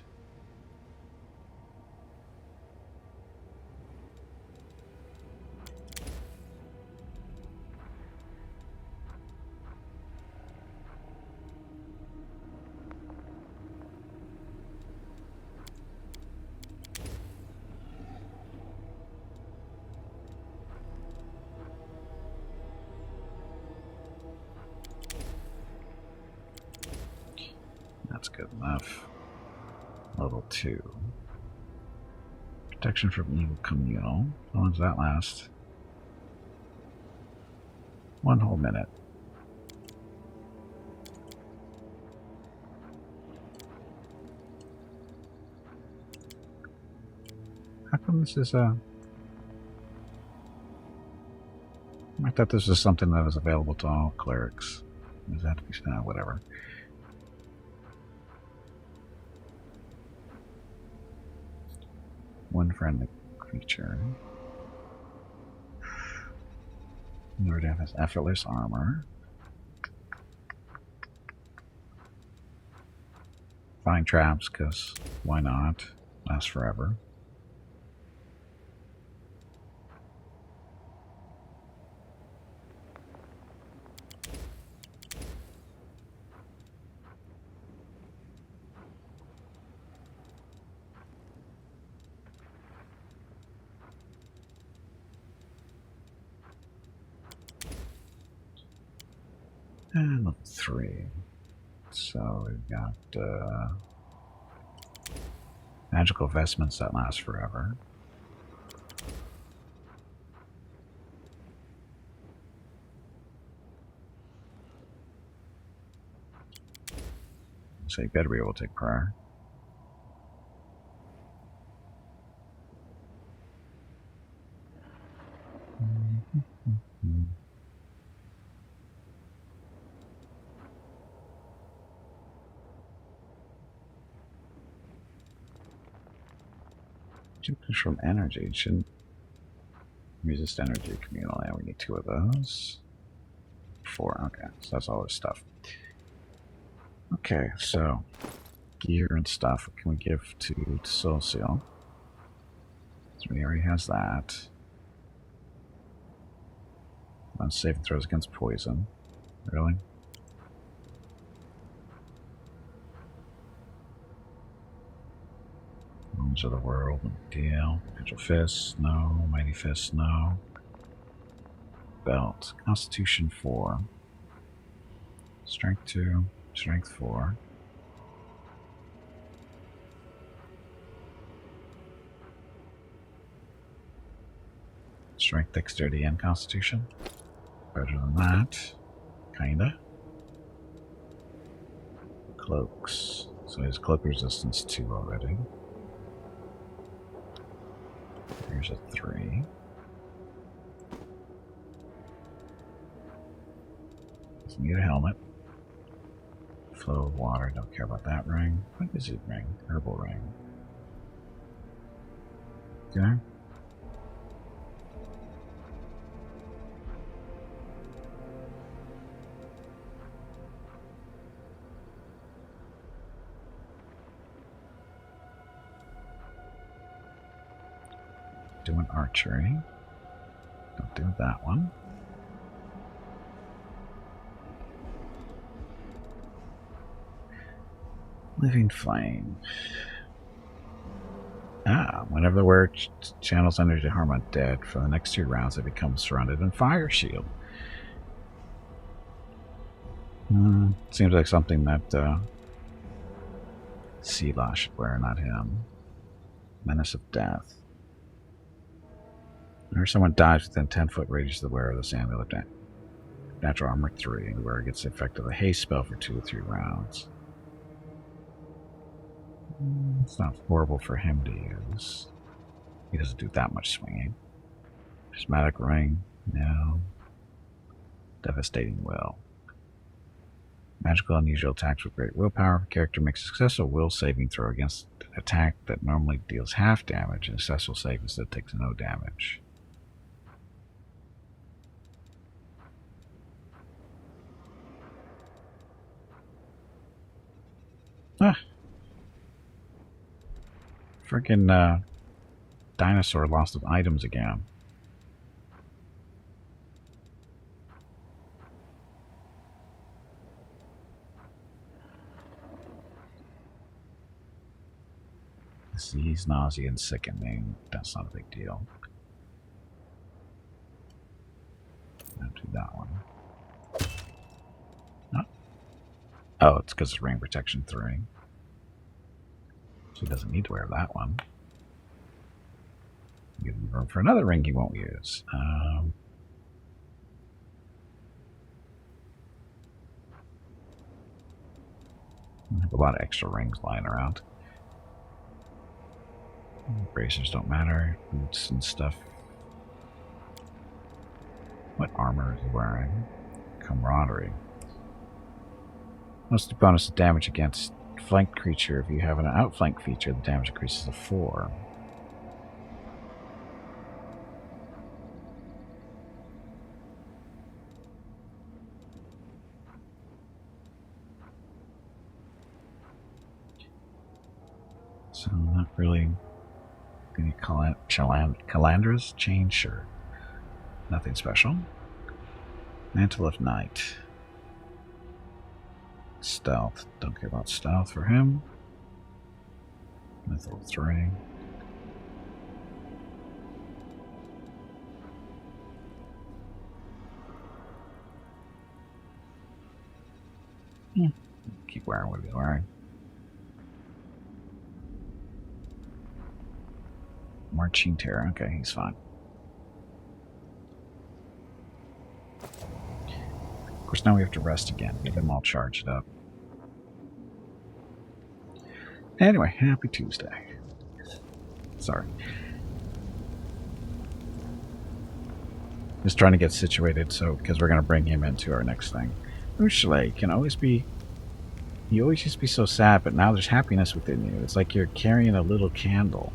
That's good enough. Level 2. Protection from evil communal. How long does that last? 1 whole minute. How come this is I thought this was something that was available to all clerics. Does that have to be whatever. One friendly creature. Lord has effortless armor. Find traps, because why not? Lasts forever. And level 3. So we've got magical vestments that last forever. So you better be able to take prayer. From energy. It shouldn't resist energy communal. Yeah, we need 2 of those. 4. Okay, so that's all this stuff. Okay, so gear and stuff. What can we give to Solciel? So he already has that. Saving throws against poison. Really? Bones of the world, no deal. Angel Fist, no. Mighty Fist, no. Belt. Constitution 4. Strength 2. Strength 4. Strength, Dexterity, and Constitution. Better than that. Kinda. Cloaks. So his cloak resistance 2 already. Here's a 3. Doesn't need a helmet. Flow of water, don't care about that ring. What is it ring? Herbal ring. Okay. Doing archery. Don't do that one. Living Flame. Whenever the wearer channels energy to harm undead, for the next 2 rounds it becomes surrounded in fire shield. Seems like something that Selah should wear, not him. Menace of Death. Whenever someone dies within 10-foot radius of the wearer of this amulet, natural armor 3, the wearer gets the effect of a haste spell for 2 or 3 rounds. It's not horrible for him to use. He doesn't do that much swinging. Prismatic Ring, no. Devastating Will. Magical unusual attacks with great willpower. If a character makes a successful will saving throw against an attack that normally deals half damage, and a successful save instead takes no damage. Freaking dinosaur lost its items again. Disease, nausea, and sickening. That's not a big deal. Don't do that one. No. Oh, it's because it's ring protection 3. So he doesn't need to wear that one. Give him room for another ring he won't use. I have a lot of extra rings lying around. Bracers don't matter. Boots and stuff. What armor is he wearing? Camaraderie. Most bonus to damage against flanked creature. If you have an outflank feature, the damage increases to 4. So not really. Can you call it Calandra's chain? Sure. Nothing special. Mantle of Night. Stealth. Don't care about stealth for him. Mithril 3. Keep wearing what he's wearing. Marching Terror. Okay, he's fine. Of course, now we have to rest again. Get them all charged up. Anyway, happy Tuesday. Sorry. Just trying to get situated, so because we're going to bring him into our next thing. Ursula can always be... You always used to be so sad, but now there's happiness within you. It's like you're carrying a little candle.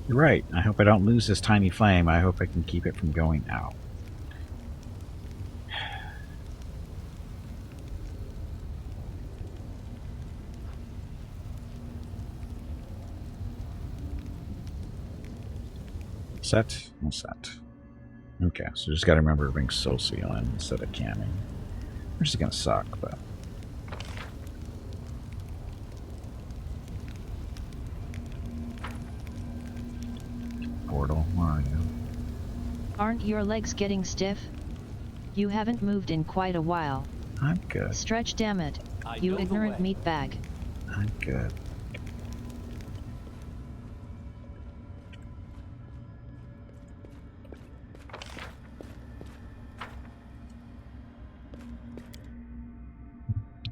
You're right. I hope I don't lose this tiny flame. I hope I can keep it from going out. Set? All set. Okay, so just gotta remember to bring Soul Seal in instead of camming. Which is gonna suck, but... portal. Where are you? Aren't your legs getting stiff? You haven't moved in quite a while. I'm good. Stretch, damn it, you ignorant meatbag. I'm good.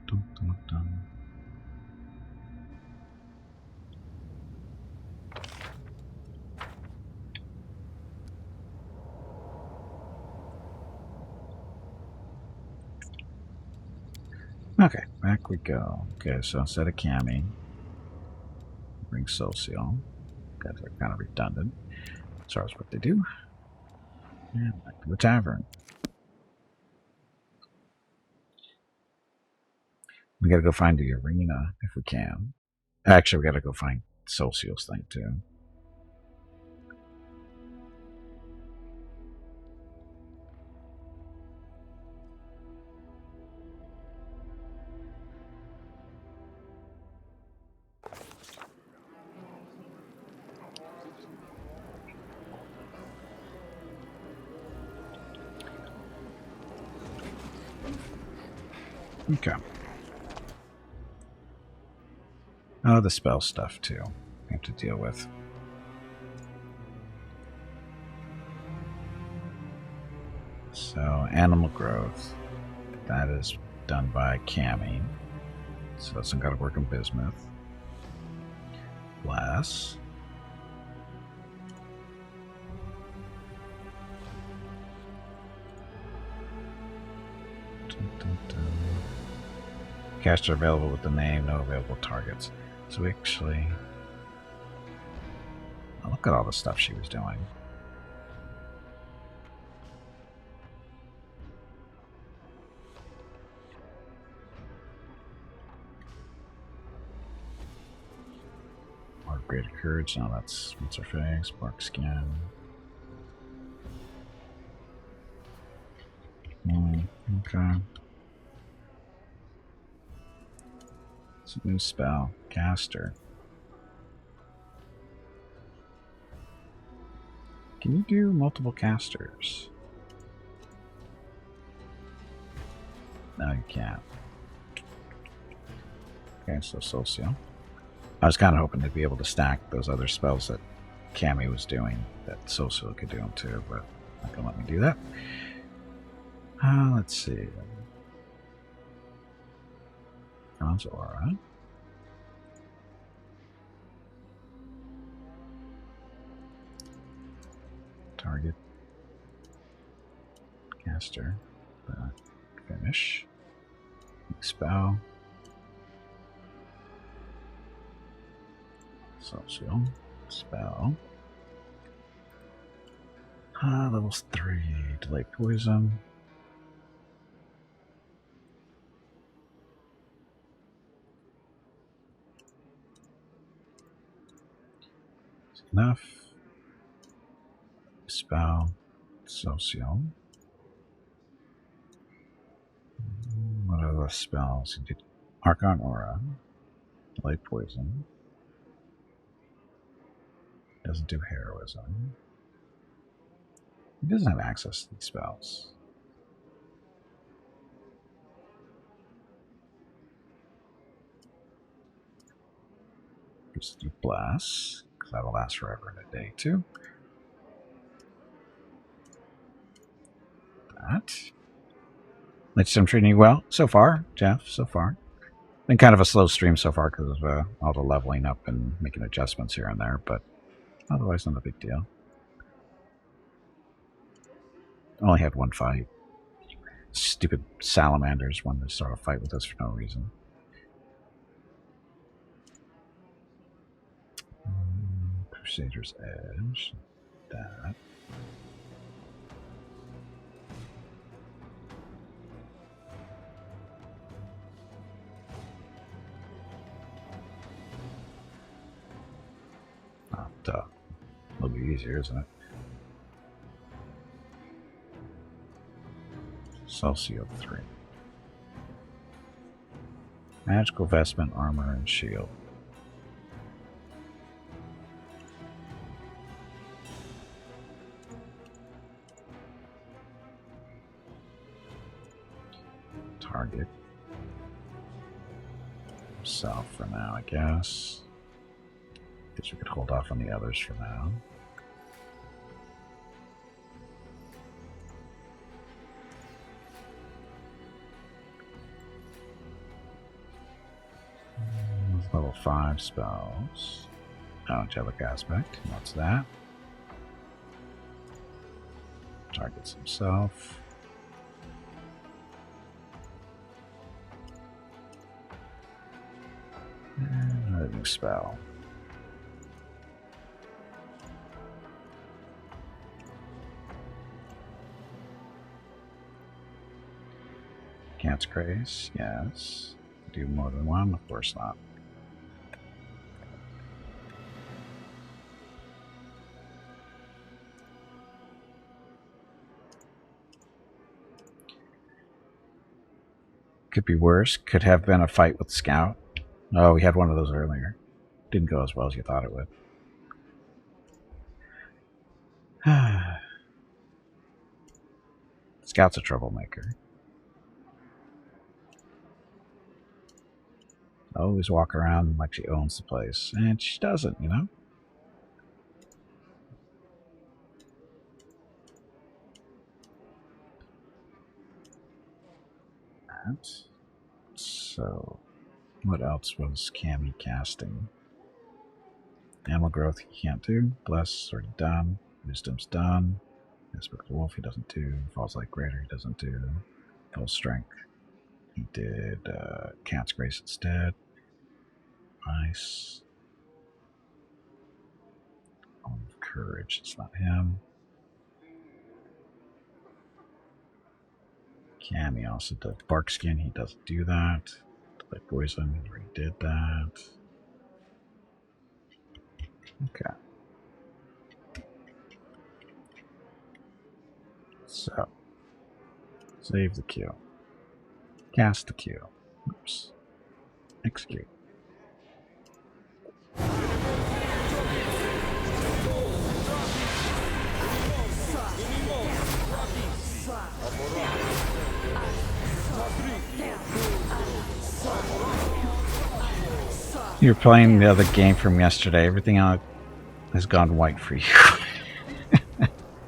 Dun, dun, dun. Okay, back we go. Okay, so instead of Cami, bring Socio. Guys are kind of redundant as far as what they do. And back to the tavern. We gotta go find the arena if we can. Actually, we gotta go find Socio's thing too. Okay. Oh, the spell stuff too. We have to deal with. So, animal growth. That is done by Cami. So that's some gotta work on bismuth. Bless. Dun, dun, dun. Caster available with the name, no available targets. So we actually... Oh, look at all the stuff she was doing. More greater courage. No, that's what's her face. Bark skin. Okay. It's a new spell. Caster. Can you do multiple casters? No, you can't. Okay, so Socio. I was kind of hoping to be able to stack those other spells that Cami was doing, that Socio could do them too, but not gonna let me do that. Let's see. Bronze Aura. Target. Caster. Finish. Spell. Socio. Spell. Level 3. Delay poison. Enough. Spell. Socio. What are the spells? You did Archon Aura. Light Poison. Doesn't do Heroism. He doesn't have access to these spells. Just do Blast, because that'll last forever in a day too. That. Let's I'm treating you well so far, Jeff. So far, been kind of a slow stream so far because of all the leveling up and making adjustments here and there, but otherwise not a big deal. Only had one fight. Stupid salamanders wanted to start a fight with us for no reason. Crusader's Edge. That. Oh, duh. A little bit easier, isn't it? Socio 3. Magical vestment, armor, and shield. target. South for now, I guess. Guess we could hold off on the others for now. Level 5 spells. Angelic Aspect. What's that? Targets himself. And another new spell. Cat's Grace, yes. Do more than one? Of course not. Could be worse. Could have been a fight with Scout. Oh, we had one of those earlier. Didn't go as well as you thought it would. Scout's a troublemaker. Always walk around like she owns the place. And she doesn't, you know? That. So, what else was Cammy casting? Animal growth he can't do. Bless already done. Wisdom's done. Aspect Wolf he doesn't do. Falls Like Greater he doesn't do. Full Strength he did. Cat's Grace instead. Nice. Courage, it's not him. Cammy also does Bark Skin, he doesn't do that. Like Poison, he already did that. Okay. So, save the Q. Cast the Q. Oops. Execute. You're playing the other game from yesterday. Everything out has gone white for you.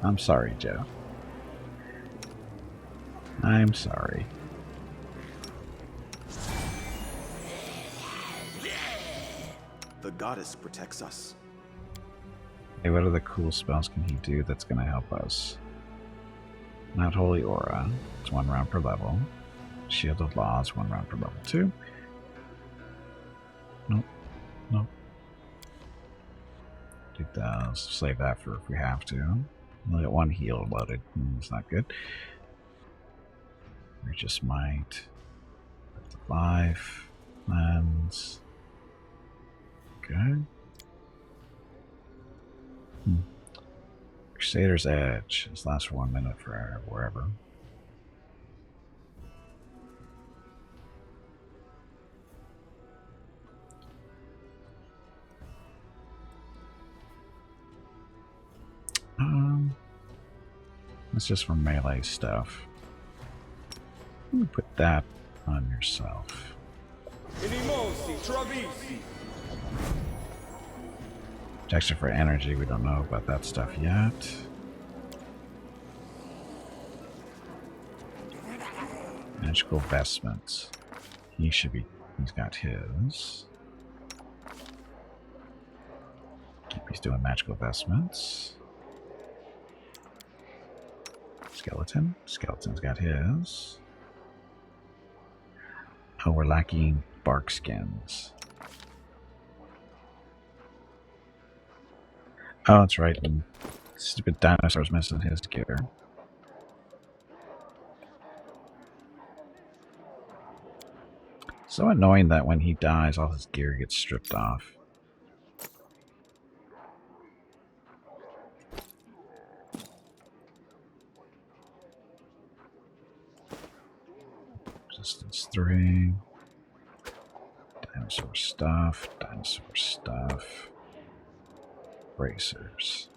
I'm sorry, Joe. I'm sorry. The goddess protects us. Hey, what other cool spells can he do that's going to help us? Not Holy Aura. It's 1 round per level. Shield of Laws, 1 round per level 2. Nope. Nope. Do those. Save that for if we have to. Only got 1 heal loaded. It's not good. We just might. 5. Lens. Okay. Crusader's Edge. This lasts for 1 minute for wherever. That's just for melee stuff. Put that on yourself. Protection for energy, we don't know about that stuff yet. Magical vestments. He's got his. He's doing magical vestments. Skeleton's got his. Oh, we're lacking bark skins. Oh, that's right. And stupid dinosaur's missing his gear. So annoying that when he dies, all his gear gets stripped off. Resistance 3. Dinosaur stuff. Dinosaur stuff. Bracers.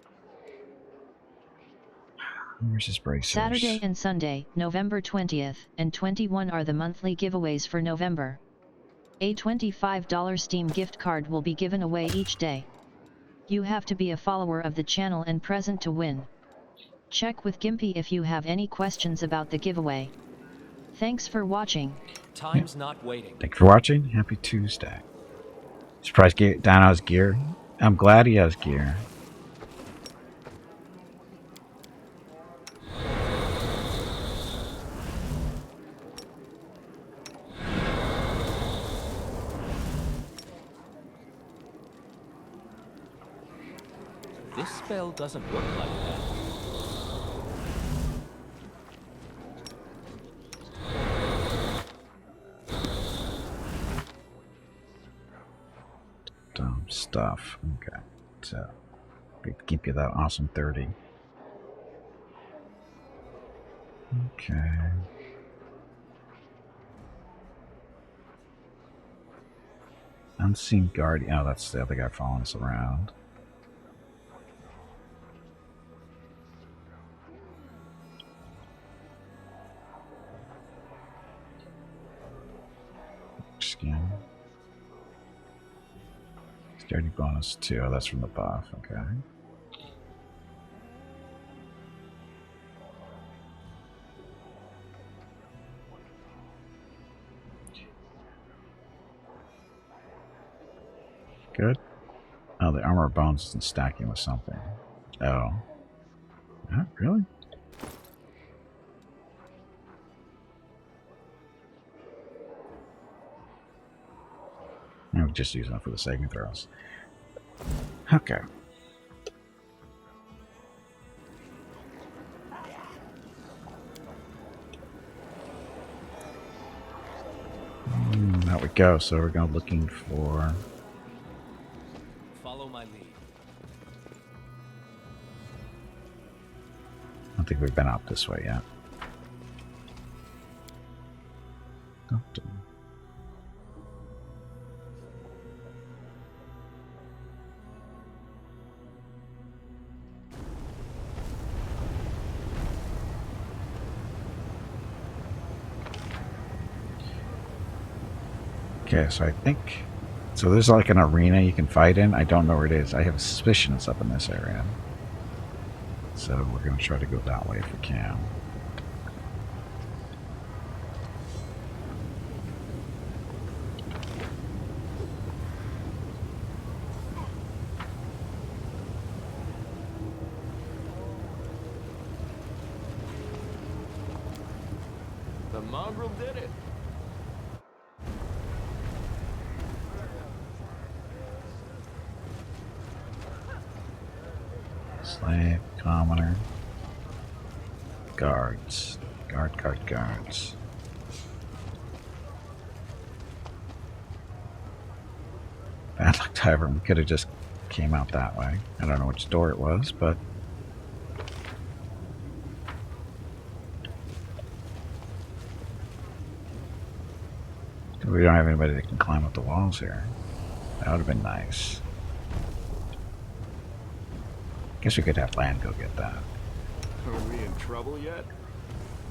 Where's his bracers? Saturday and Sunday, November 20th and 21 are the monthly giveaways for November. A $25 Steam gift card will be given away each day. You have to be a follower of the channel and present to win. Check with Gimpy if you have any questions about the giveaway. Thanks for watching. Time's not waiting. Thank you for watching. Happy Tuesday. Surprised Dan has gear. I'm glad he has gear. This spell doesn't work like that. Dumb stuff. Okay. So, keep you that awesome 30. Okay. Unseen Guardian. Oh, that's the other guy following us around. Skin. Sturdy bonus 2. Oh, that's from the buff. Okay. Good. Oh, the armor of bones isn't stacking with something. Oh. Yeah, really? I'm just using it for the saving throws. Okay. There we go. So we're going looking for... Follow my lead. I don't think we've been out this way yet. Okay, so I think... So there's like an arena you can fight in. I don't know where it is. I have a suspicion it's up in this area. So we're going to try to go that way if we can. The mongrel did it. Slave, commoner, guards, guards. Bad luck, however, we could have just came out that way. I don't know which door it was, but we don't have anybody that can climb up the walls here. That would have been nice. Guess we could have land go get that. Are we in trouble yet?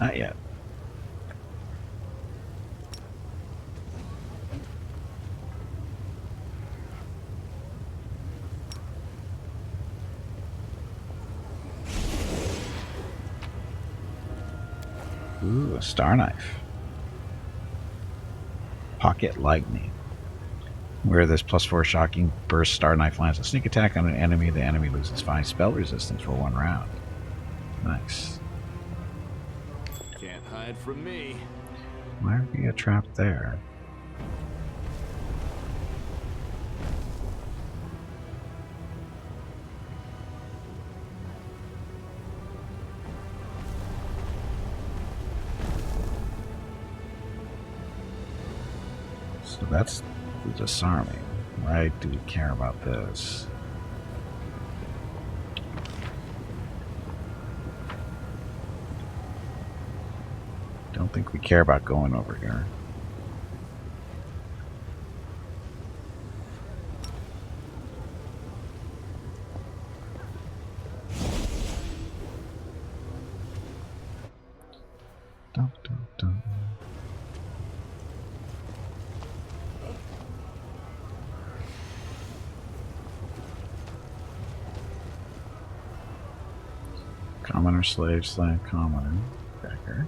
Not yet. Ooh, a star knife. Pocket lightning. Where this +4 shocking burst star knife lands a sneak attack on an enemy, the enemy loses 5 spell resistance for 1 round. Nice. Can't hide from me. Why would be a trap there? So that's the disarming. Why do we care about this? Don't think we care about going over here. Dun, dun, dun. Commoner, slave, commoner, beggar.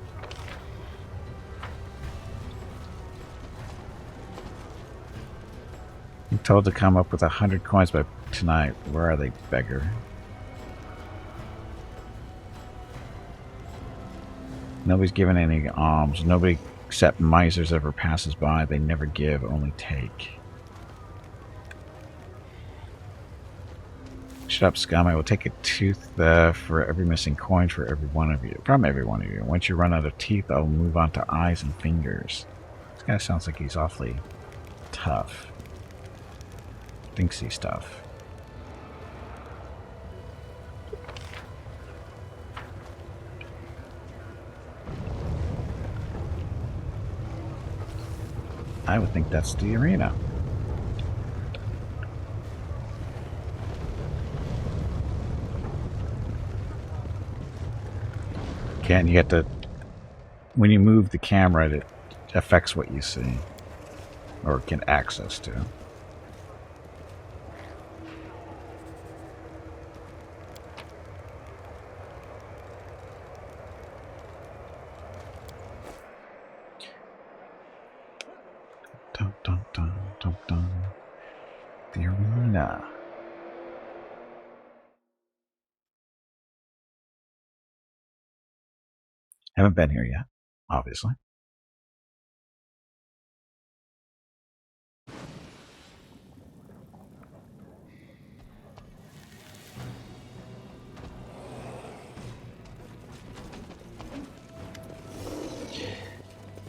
I'm told to come up with 100 coins by tonight. Where are they, beggar? Nobody's given any alms. Nobody except misers ever passes by. They never give, only take. Shut up, scum. I will take a tooth for every missing coin for every one of you. From every one of you. Once you run out of teeth, I'll move on to eyes and fingers. This guy sounds like he's awfully tough. Thinks he's tough. I would think that's the arena. Again, you get to... When you move the camera, it affects what you see. Or get access to. Dun, dun, dun, dun, dun. The arena. Haven't been here yet, obviously.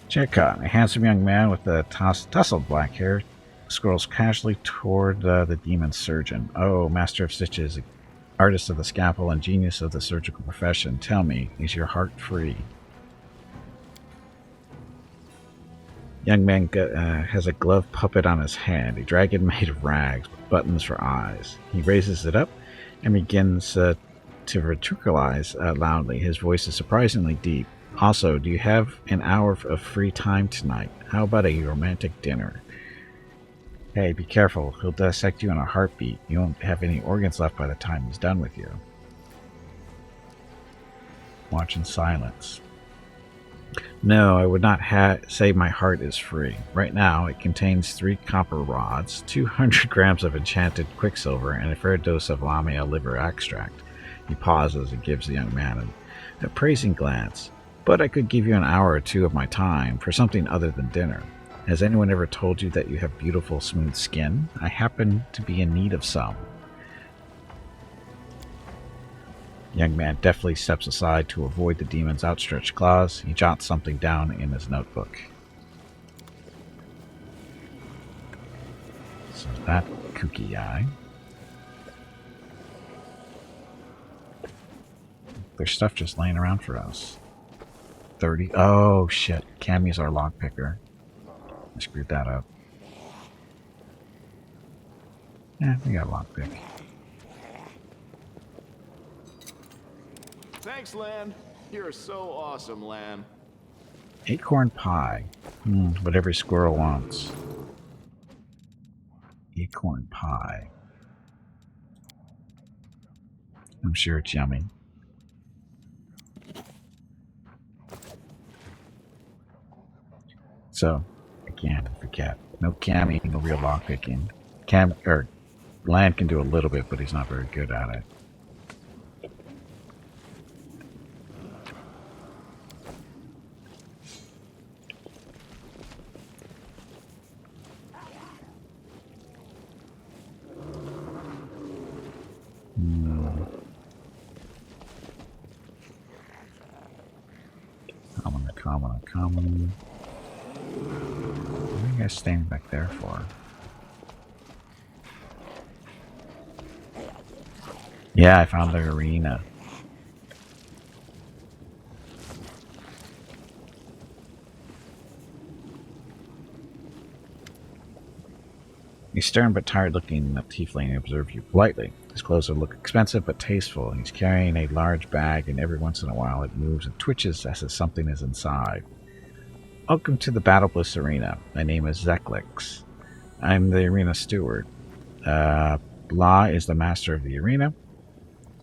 Chircot, a handsome young man with a tousled black hair, scrolls casually toward the demon surgeon. Oh, master of stitches, artist of the scalpel and genius of the surgical profession, tell me, is your heart free? Young man has a glove puppet on his hand, a dragon made of rags with buttons for eyes. He raises it up and begins to ventriloquize loudly. His voice is surprisingly deep. Also, do you have an hour of free time tonight? How about a romantic dinner? Hey, be careful. He'll dissect you in a heartbeat. You won't have any organs left by the time he's done with you. Watch in silence. No, I would not say my heart is free. Right now, it contains 3 copper rods, 200 grams of enchanted quicksilver, and a fair dose of lamia liver extract. He pauses and gives the young man a praising glance. But I could give you an hour or 2 of my time for something other than dinner. Has anyone ever told you that you have beautiful, smooth skin? I happen to be in need of some. The young man deftly steps aside to avoid the demon's outstretched claws. He jots something down in his notebook. So that kooky eye. There's stuff just laying around for us. 30. Oh, shit. Cammy's our lockpicker. I screwed that up. Yeah, we got a lockpick. Thanks, Lan. You're so awesome, Lan. Acorn pie. What every squirrel wants. Acorn pie. I'm sure it's yummy. So, again, forget. No camming, no real lockpicking. Lan can do a little bit, but he's not very good at it. Common. What are you guys standing back there for? Yeah, I found the arena. A stern but tired-looking tiefling observes you politely. His clothes look expensive but tasteful, and he's carrying a large bag, and every once in a while it moves and twitches as if something is inside. Welcome to the Battle Bliss Arena. My name is Zeklix. I'm the arena steward. Blah is the master of the arena,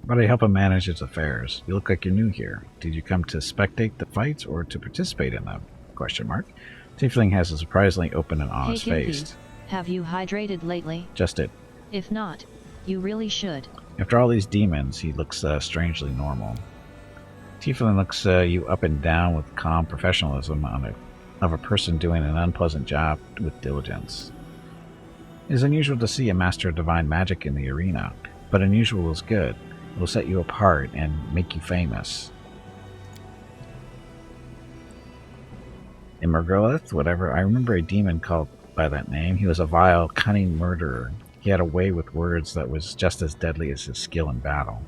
but I help him manage its affairs. You look like you're new here. Did you come to spectate the fights or to participate in them? Question mark. Tiefling has a surprisingly open and honest Hey Gimpy, face. have you hydrated lately? Just it. If not, you really should. After all these demons, he looks strangely normal. Tiefling looks you up and down with calm professionalism of a person doing an unpleasant job with diligence. It is unusual to see a master of divine magic in the arena, but unusual is good. It will set you apart and make you famous. Immergolith, whatever. I remember a demon called by that name. He was a vile, cunning murderer. He had a way with words that was just as deadly as his skill in battle.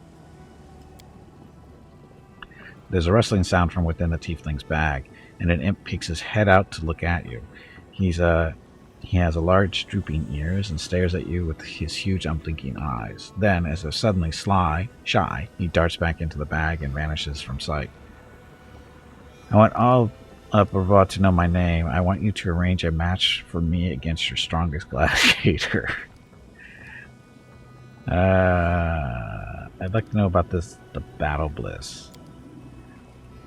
There's a rustling sound from within the tiefling's bag, and an imp peeks his head out to look at you. He has a large drooping ears and stares at you with his huge unblinking eyes. Then, as if suddenly shy, he darts back into the bag and vanishes from sight. I want all of Bravo to know my name. I want you to arrange a match for me against your strongest gladiator. I'd like to know about the Battle Bliss.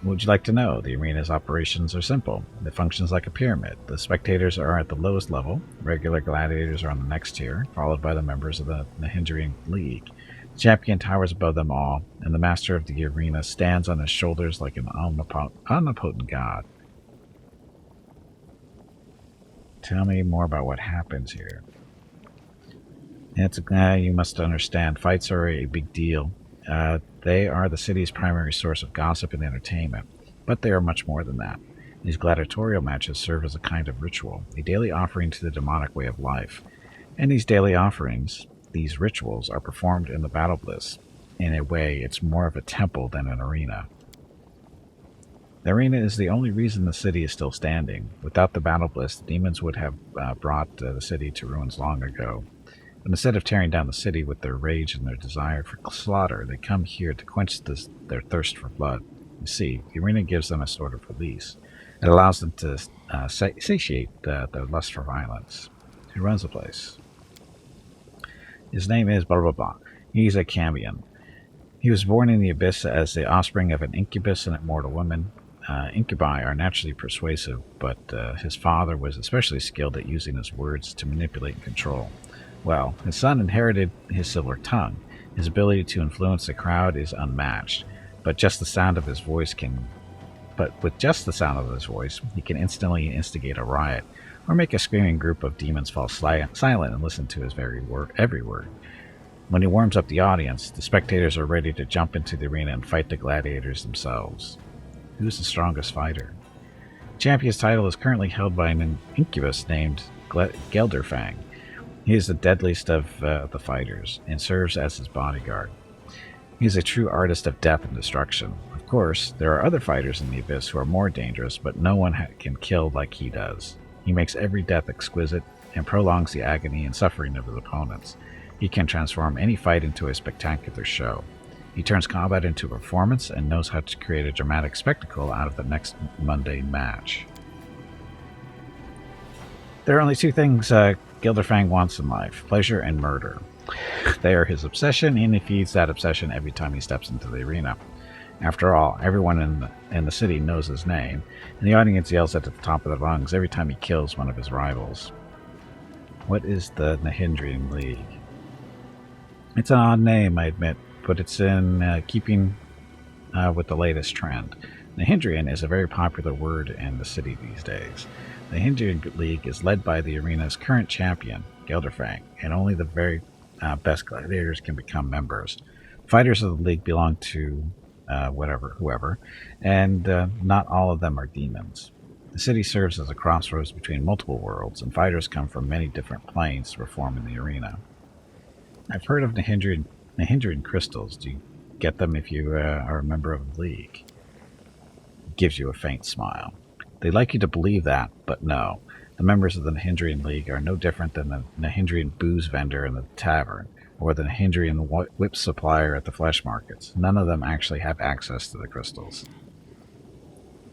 What would you like to know? The arena's operations are simple. It functions like a pyramid. The spectators are at the lowest level. Regular gladiators are on the next tier, followed by the members of the Nahindrian League. The champion towers above them all, and the master of the arena stands on his shoulders like an omnipotent god. Tell me more about what happens here. You must understand, fights are a big deal. They are the city's primary source of gossip and entertainment, but they are much more than that. These gladiatorial matches serve as a kind of ritual, a daily offering to the demonic way of life. And these daily offerings, these rituals, are performed in the Battle Bliss. In a way, it's more of a temple than an arena. The arena is the only reason the city is still standing. Without the Battle Bliss, the demons would have brought the city to ruins long ago. But instead of tearing down the city with their rage and their desire for slaughter, they come here to quench their thirst for blood. You see, the arena gives them a sort of release. It allows them to satiate their lust for violence. Who runs the place? His name is blah blah blah. He's a Cambion. He was born in the Abyss as the offspring of an incubus and a mortal woman. Incubi are naturally persuasive, but his father was especially skilled at using his words to manipulate and control. Well, his son inherited his silver tongue. His ability to influence the crowd is unmatched, but with just the sound of his voice, he can instantly instigate a riot, or make a screaming group of demons fall silent and listen to his every word. When he warms up the audience, the spectators are ready to jump into the arena and fight the gladiators themselves. Who's the strongest fighter? The champion's title is currently held by an incubus named Gelderfang. He is the deadliest of the fighters, and serves as his bodyguard. He is a true artist of death and destruction. Of course, there are other fighters in the Abyss who are more dangerous, but no one can kill like he does. He makes every death exquisite, and prolongs the agony and suffering of his opponents. He can transform any fight into a spectacular show. He turns combat into a performance, and knows how to create a dramatic spectacle out of the next mundane match. There are only two things Gelderfang wants in life: pleasure and murder. They are his obsession, and he feeds that obsession every time he steps into the arena. After all, everyone in the city knows his name, and the audience yells at the top of their lungs every time he kills one of his rivals. What is the Nahindrian League? It's an odd name, I admit, but it's in keeping with the latest trend. Nahindrian is a very popular word in the city these days. The Nahindrian League is led by the arena's current champion, Gelderfang, and only the very best gladiators can become members. Fighters of the league belong to whoever, and not all of them are demons. The city serves as a crossroads between multiple worlds, and fighters come from many different planes to perform in the arena. I've heard of Nahindrian crystals. Do you get them if you are a member of the league? It gives you a faint smile. They'd like you to believe that, but no. The members of the Nahindrian League are no different than the Nahindrian booze vendor in the tavern, or the Nahindrian whip supplier at the flesh markets. None of them actually have access to the crystals.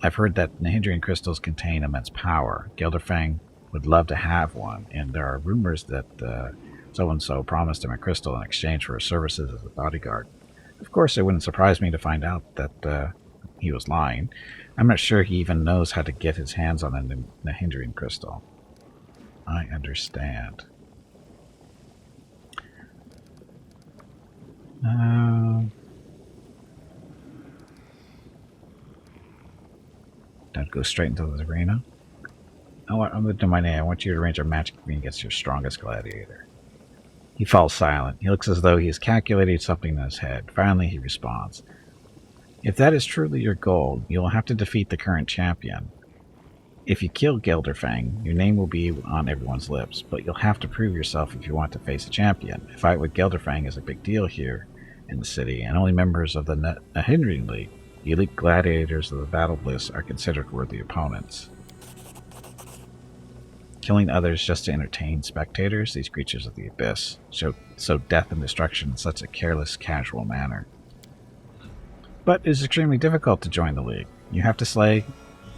I've heard that Nahindrian crystals contain immense power. Gelderfang would love to have one, and there are rumors that so-and-so promised him a crystal in exchange for his services as a bodyguard. Of course, it wouldn't surprise me to find out that he was lying. I'm not sure he even knows how to get his hands on a Nahindrian crystal. I understand. Don't go straight into the arena. I'm going to do my name. I want you to arrange a match against your strongest gladiator. He falls silent. He looks as though he has calculated something in his head. Finally, he responds. If that is truly your goal, you will have to defeat the current champion. If you kill Gelderfang, your name will be on everyone's lips, but you'll have to prove yourself if you want to face a champion. A fight with Gelderfang is a big deal here in the city, and only members of the Nahindrian League, the elite gladiators of the battle list, are considered worthy opponents. Killing others just to entertain spectators, these creatures of the abyss, sow death and destruction in such a careless, casual manner. But it is extremely difficult to join the League. You have to slay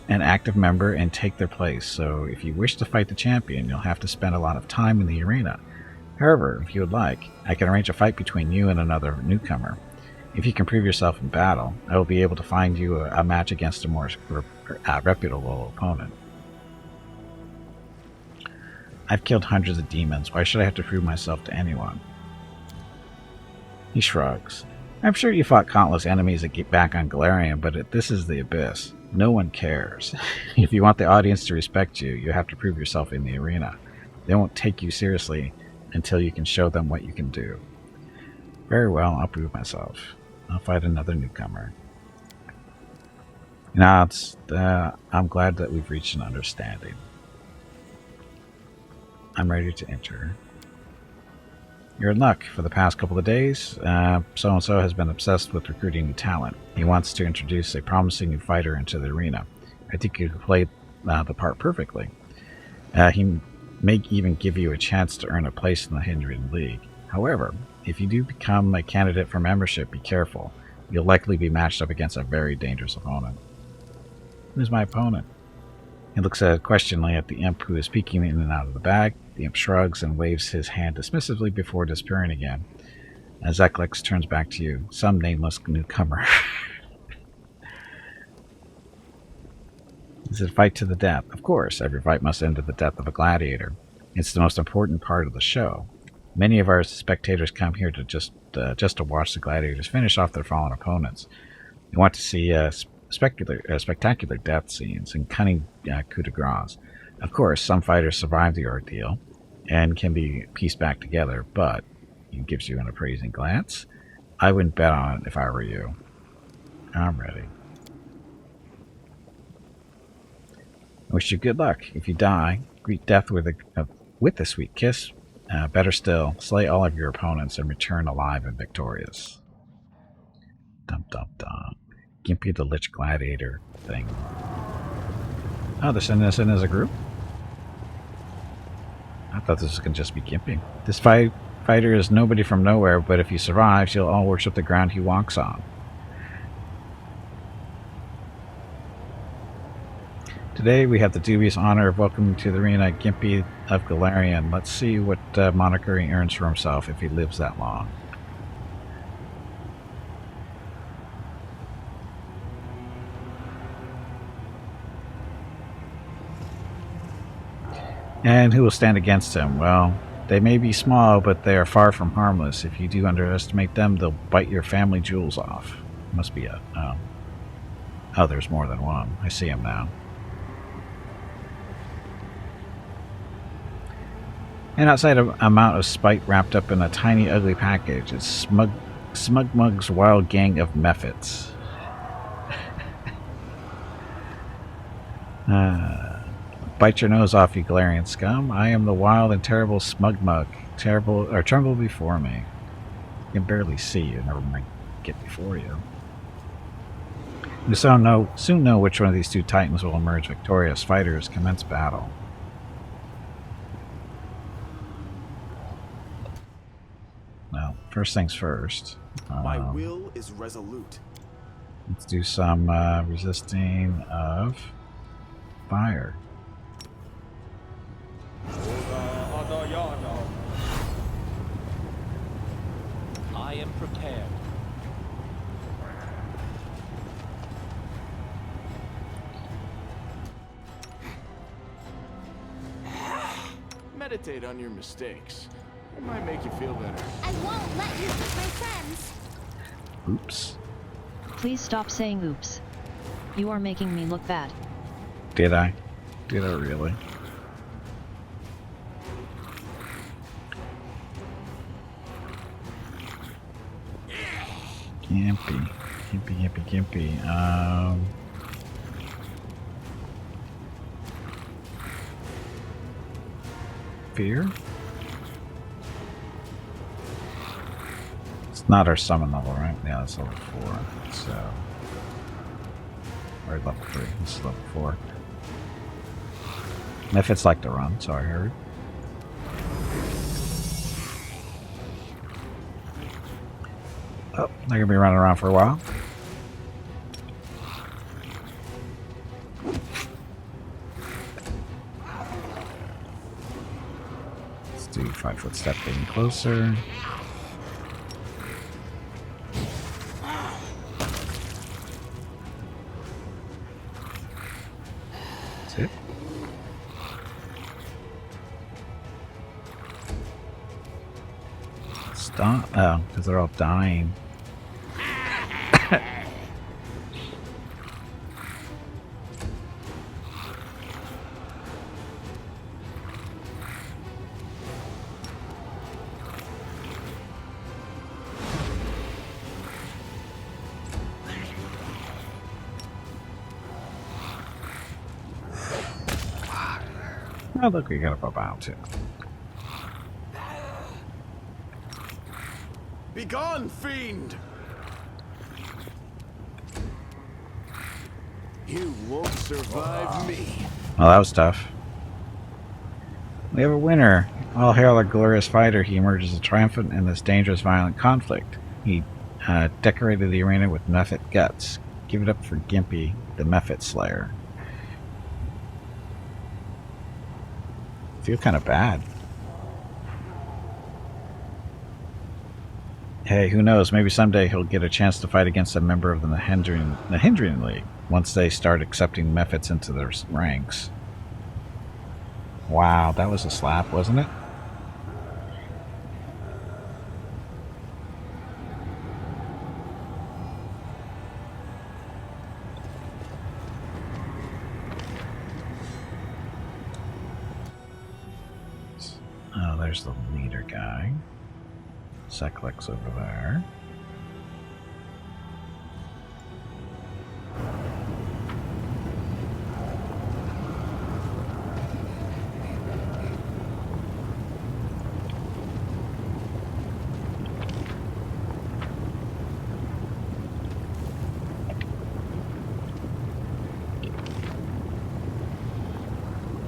an active member and take their place, so if you wish to fight the champion, you'll have to spend a lot of time in the arena. However, if you would like, I can arrange a fight between you and another newcomer. If you can prove yourself in battle, I will be able to find you a match against a more reputable opponent. I've killed hundreds of demons. Why should I have to prove myself to anyone? He shrugs. I'm sure you fought countless enemies that get back on Galarian, but this is the Abyss. No one cares. If you want the audience to respect you, you have to prove yourself in the arena. They won't take you seriously until you can show them what you can do. Very well, I'll prove myself. I'll fight another newcomer. Now, I'm glad that we've reached an understanding. I'm ready to enter. You're in luck. For the past couple of days, so-and-so has been obsessed with recruiting new talent. He wants to introduce a promising new fighter into the arena. I think you could play the part perfectly. He may even give you a chance to earn a place in the Nahindrian League. However, if you do become a candidate for membership, be careful. You'll likely be matched up against a very dangerous opponent. Who's my opponent? He looks questioningly at the imp who is peeking in and out of the bag. The imp shrugs and waves his hand dismissively before disappearing again. As Zeklex turns back to you, some nameless newcomer. Is it a fight to the death? Of course, every fight must end to the death of a gladiator. It's the most important part of the show. Many of our spectators come here to just to watch the gladiators finish off their fallen opponents. They want to see spectacular death scenes and cunning coup de grace. Of course, some fighters survive the ordeal and can be pieced back together, but he gives you an appraising glance. I wouldn't bet on it if I were you. I'm ready. I wish you good luck. If you die, greet death with a sweet kiss. Better still, slay all of your opponents and return alive and victorious. Dum dum dum. Gimpy the Lich Gladiator thing. Oh, they're sending us in as a group? I thought this was going to just be Gimpy. This fighter is nobody from nowhere, but if he survives, you'll all worship the ground he walks on. Today we have the dubious honor of welcoming to the arena Gimpy of Galarian. Let's see what moniker he earns for himself if he lives that long. And who will stand against him? Well, they may be small, but they are far from harmless. If you do underestimate them, they'll bite your family jewels off. Must be a... Oh, there's more than one. I see him now. And outside an amount of spite wrapped up in a tiny, ugly package, it's Smug Mug's wild gang of mephits. Bite your nose off, you Galarian scum. I am the wild and terrible Smug Mug. Tremble before me. I can barely see you, never mind get before you. You soon know which one of these two titans will emerge victorious. Fighters, commence battle. Well, first things first. My will is resolute. Let's do some resisting of fire. I am prepared. Meditate on your mistakes. It might make you feel better. I won't let you hurt my friends. Oops. Please stop saying oops. You are making me look bad. Did I? Did I really? Gimpy. Gimpy. Fear? It's not our summon level, right? Yeah, it's level 4. So. Or level 3. This is level 4. If it's like to run, so I heard. Oh, they're gonna be running around for a while. Let's do 5-foot step getting closer. That's it. Stop. Oh, because they're all dying. Oh, look, we got a bow too. Begone, fiend! You won't survive me. Well, that was tough. We have a winner. All hail our glorious fighter. He emerges triumphant in this dangerous, violent conflict. He decorated the arena with Mephit guts. Give it up for Gimpy, the Mephit Slayer. Feel kind of bad. Hey, who knows? Maybe someday he'll get a chance to fight against a member of the Hindrian League once they start accepting Mephits into their ranks. Wow, that was a slap, wasn't it? Oh, there's the leader guy. Seklex over there.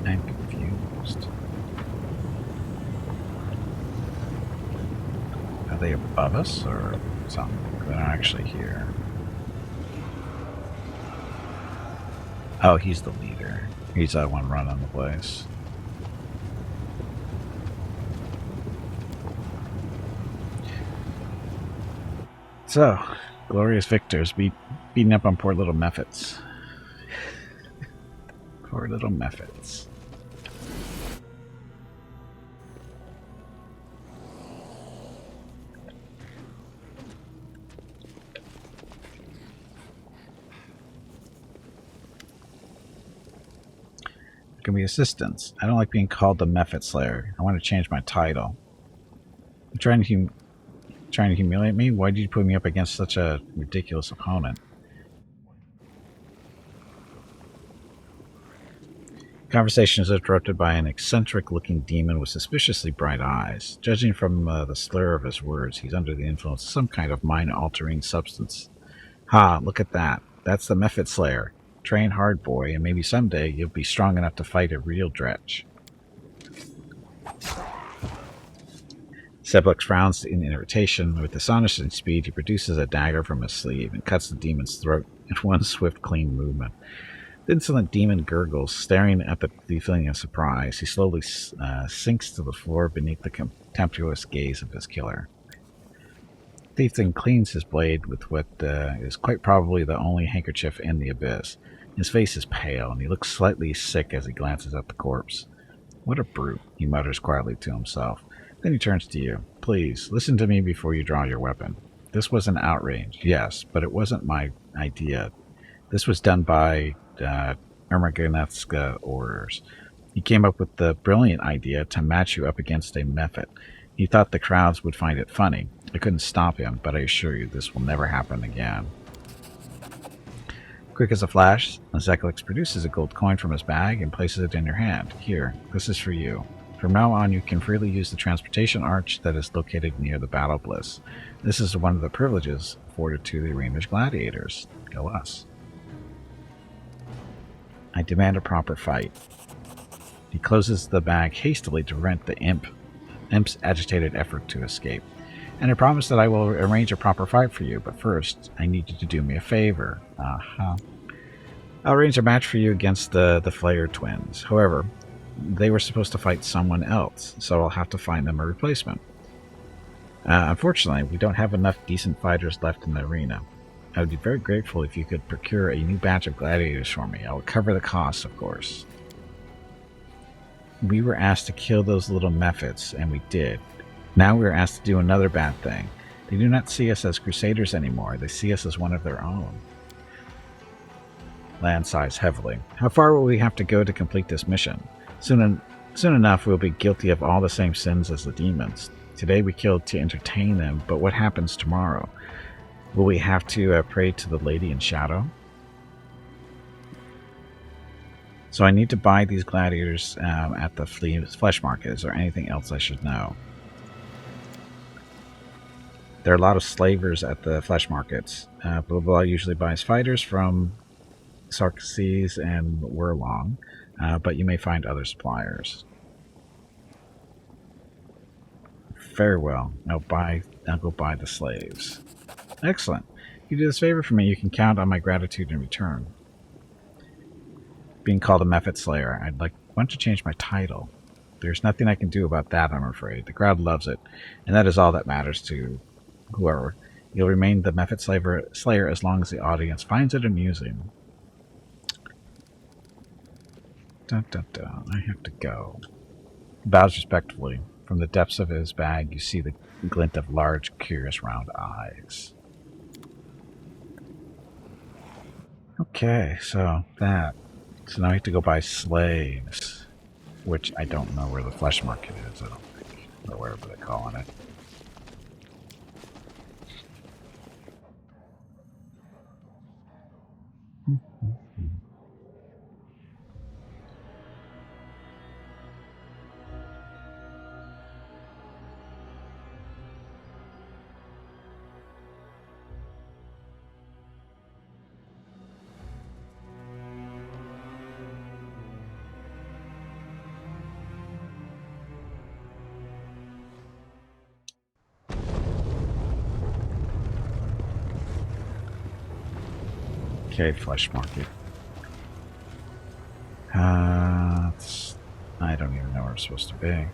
I'm confused. Are they above us or something? They're not actually here. Oh, he's the leader. He's the one running the place. So, glorious victors beating up on poor little Mephits. Poor little Mephits. Give me assistance. I don't like being called the Mephit Slayer. I want to change my title. You trying to humiliate me? Why did you put me up against such a ridiculous opponent? Conversation is interrupted by an eccentric-looking demon with suspiciously bright eyes. Judging from the slur of his words, he's under the influence of some kind of mind-altering substance. Ha, look at that. That's the Mephit Slayer. Train hard, boy, and maybe someday you'll be strong enough to fight a real Dretch. Seblex frowns in irritation. With astonishing speed, he produces a dagger from his sleeve and cuts the demon's throat in one swift, clean movement. The insolent demon gurgles, staring at the feeling of surprise. He slowly sinks to the floor beneath the contemptuous gaze of his killer. Thief then cleans his blade with what is quite probably the only handkerchief in the abyss. His face is pale, and he looks slightly sick as he glances at the corpse. What a brute, he mutters quietly to himself. Then he turns to you. Please, listen to me before you draw your weapon. This was an outrage, yes, but it wasn't my idea. This was done by Ermaganeth's orders. He came up with the brilliant idea to match you up against a method. He thought the crowds would find it funny. I couldn't stop him, but I assure you this will never happen again. Quick as a flash, Zeklex produces a gold coin from his bag and places it in your hand. Here, this is for you. From now on, you can freely use the transportation arch that is located near the Battle Bliss. This is one of the privileges afforded to the arena's gladiators. Go us. I demand a proper fight. He closes the bag hastily to prevent the imp's agitated effort to escape. And I promise that I will arrange a proper fight for you, but first, I need you to do me a favor. I'll arrange a match for you against the Flayer twins. However, they were supposed to fight someone else, so I'll have to find them a replacement. Unfortunately, we don't have enough decent fighters left in the arena. I would be very grateful if you could procure a new batch of gladiators for me. I will cover the costs, of course. We were asked to kill those little mephits, and we did. Now we are asked to do another bad thing. They do not see us as crusaders anymore. They see us as one of their own. Land sighs heavily. How far will we have to go to complete this mission? Soon enough, we'll be guilty of all the same sins as the demons. Today we killed to entertain them, but what happens tomorrow? Will we have to pray to the Lady in Shadow? So I need to buy these gladiators at the flesh market. Is there anything else I should know? There are a lot of slavers at the flesh markets. Blah Blah usually buys fighters from Sarkses and Werlong, but you may find other suppliers. Very well. I'll go buy the slaves. Excellent. If you do this favor for me, you can count on my gratitude in return. Being called a Mephit Slayer, I'd want to change my title. There's nothing I can do about that, I'm afraid. The crowd loves it, and that is all that matters to whoever. You'll remain the Mephit Slayer as long as the audience finds it amusing. Dun, dun, dun. I have to go. He bows respectfully. From the depths of his bag, you see the glint of large, curious, round eyes. Okay, so now I have to go buy slaves, which I don't know where the flesh market is, I don't think, or whatever they're calling it. Okay, flesh market. I don't even know where I'm supposed to be.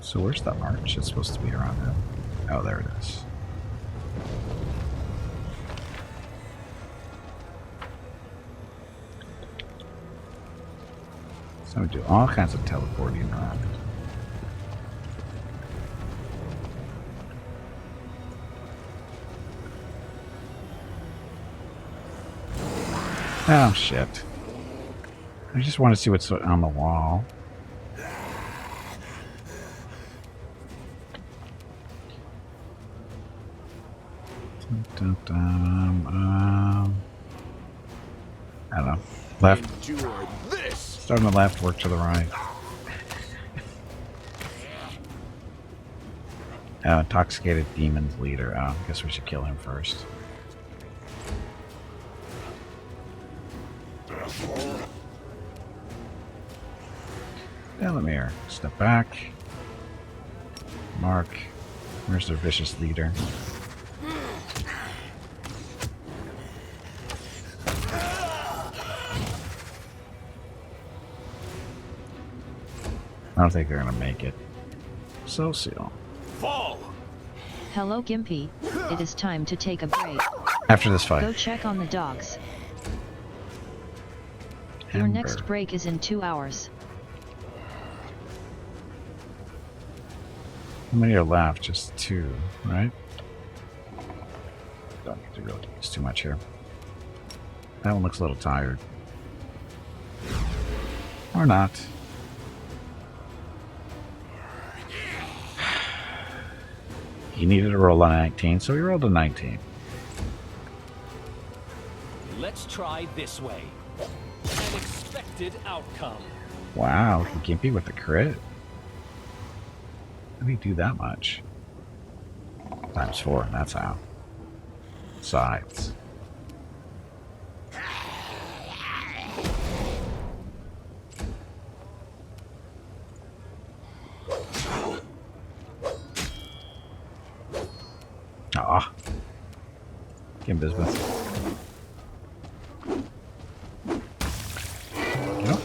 So where's that march? It's supposed to be around there. Oh, there it is. So we do all kinds of teleporting around. Oh, shit. I just want to see what's on the wall. I don't know. Left. Start on the left, work to the right. Intoxicated Demon's leader. Oh, I guess we should kill him first. Delamere, step back. Mark. Where's their vicious leader? I don't think they're gonna make it. Social. Fall! Hello Gimpy, it is time to take a break. After this fight. Go check on the dogs. Your Ember. next break is in 2 hours. How many are left? Just 2, right? Don't need to really use too much here. That one looks a little tired. Or not. He needed to roll a 19, so he rolled a 19. Let's try this way. An expected outcome. Wow, Gimpy with the crit. How did he do that much? Times 4, that's how. Sides. Ah. Get Bismuth. Get up.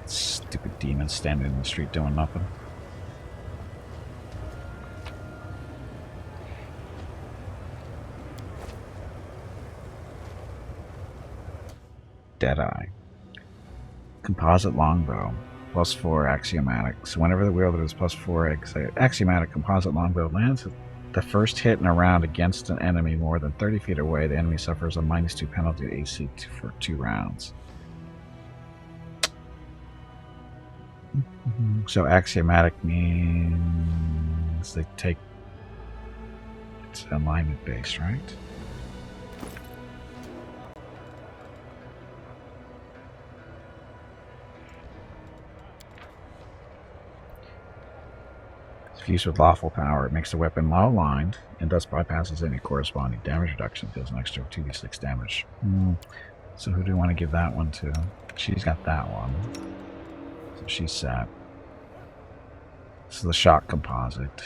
Stupid demon standing in the street doing nothing. Deadeye. Composite longbow. +4 axiomatic. So whenever the wielder is +4 axiomatic composite longbow lands the first hit in a round against an enemy more than 30 feet away, the enemy suffers a -2 penalty to AC for 2 rounds. So axiomatic means they take... It's alignment based, right? Fused with lawful power, it makes the weapon low aligned and thus bypasses any corresponding damage reduction. Deals an extra 2d6 damage. So who do we want to give that one to? She's got that one. So she's set. This is the shock composite.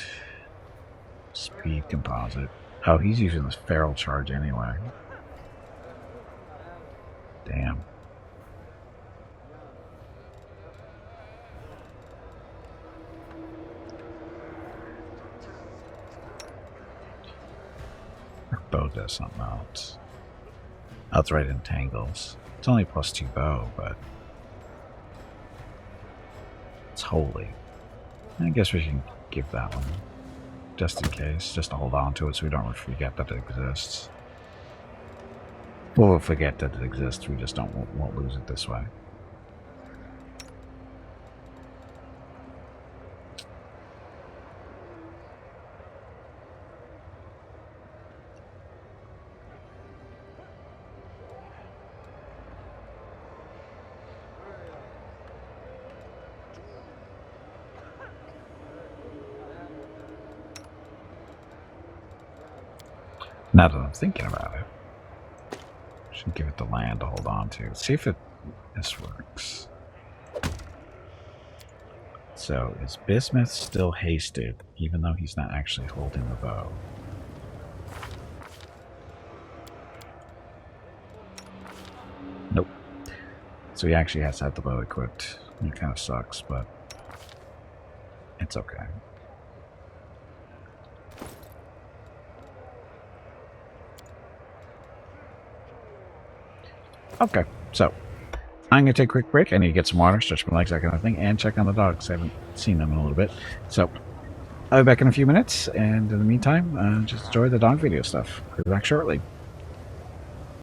Speed composite. Oh, he's using this feral charge anyway. Damn. Bow does something else. Oh, it's right, entangles. It's only +2 bow, but it's holy. I guess we can give that one, just in case, just to hold on to it so we don't forget that it exists. We'll forget that it exists, we just won't lose it this way. Now that I'm thinking about it, should give it the land to hold on to. See if this works. So is Bismuth still hasted, even though he's not actually holding the bow? Nope. So he actually has to have the bow equipped. It kind of sucks, but it's okay. Okay, so I'm going to take a quick break. I need to get some water, stretch my legs, that kind of thing, and check on the dogs. I haven't seen them in a little bit. So I'll be back in a few minutes, and in the meantime, just enjoy the dog video stuff. I'll be back shortly.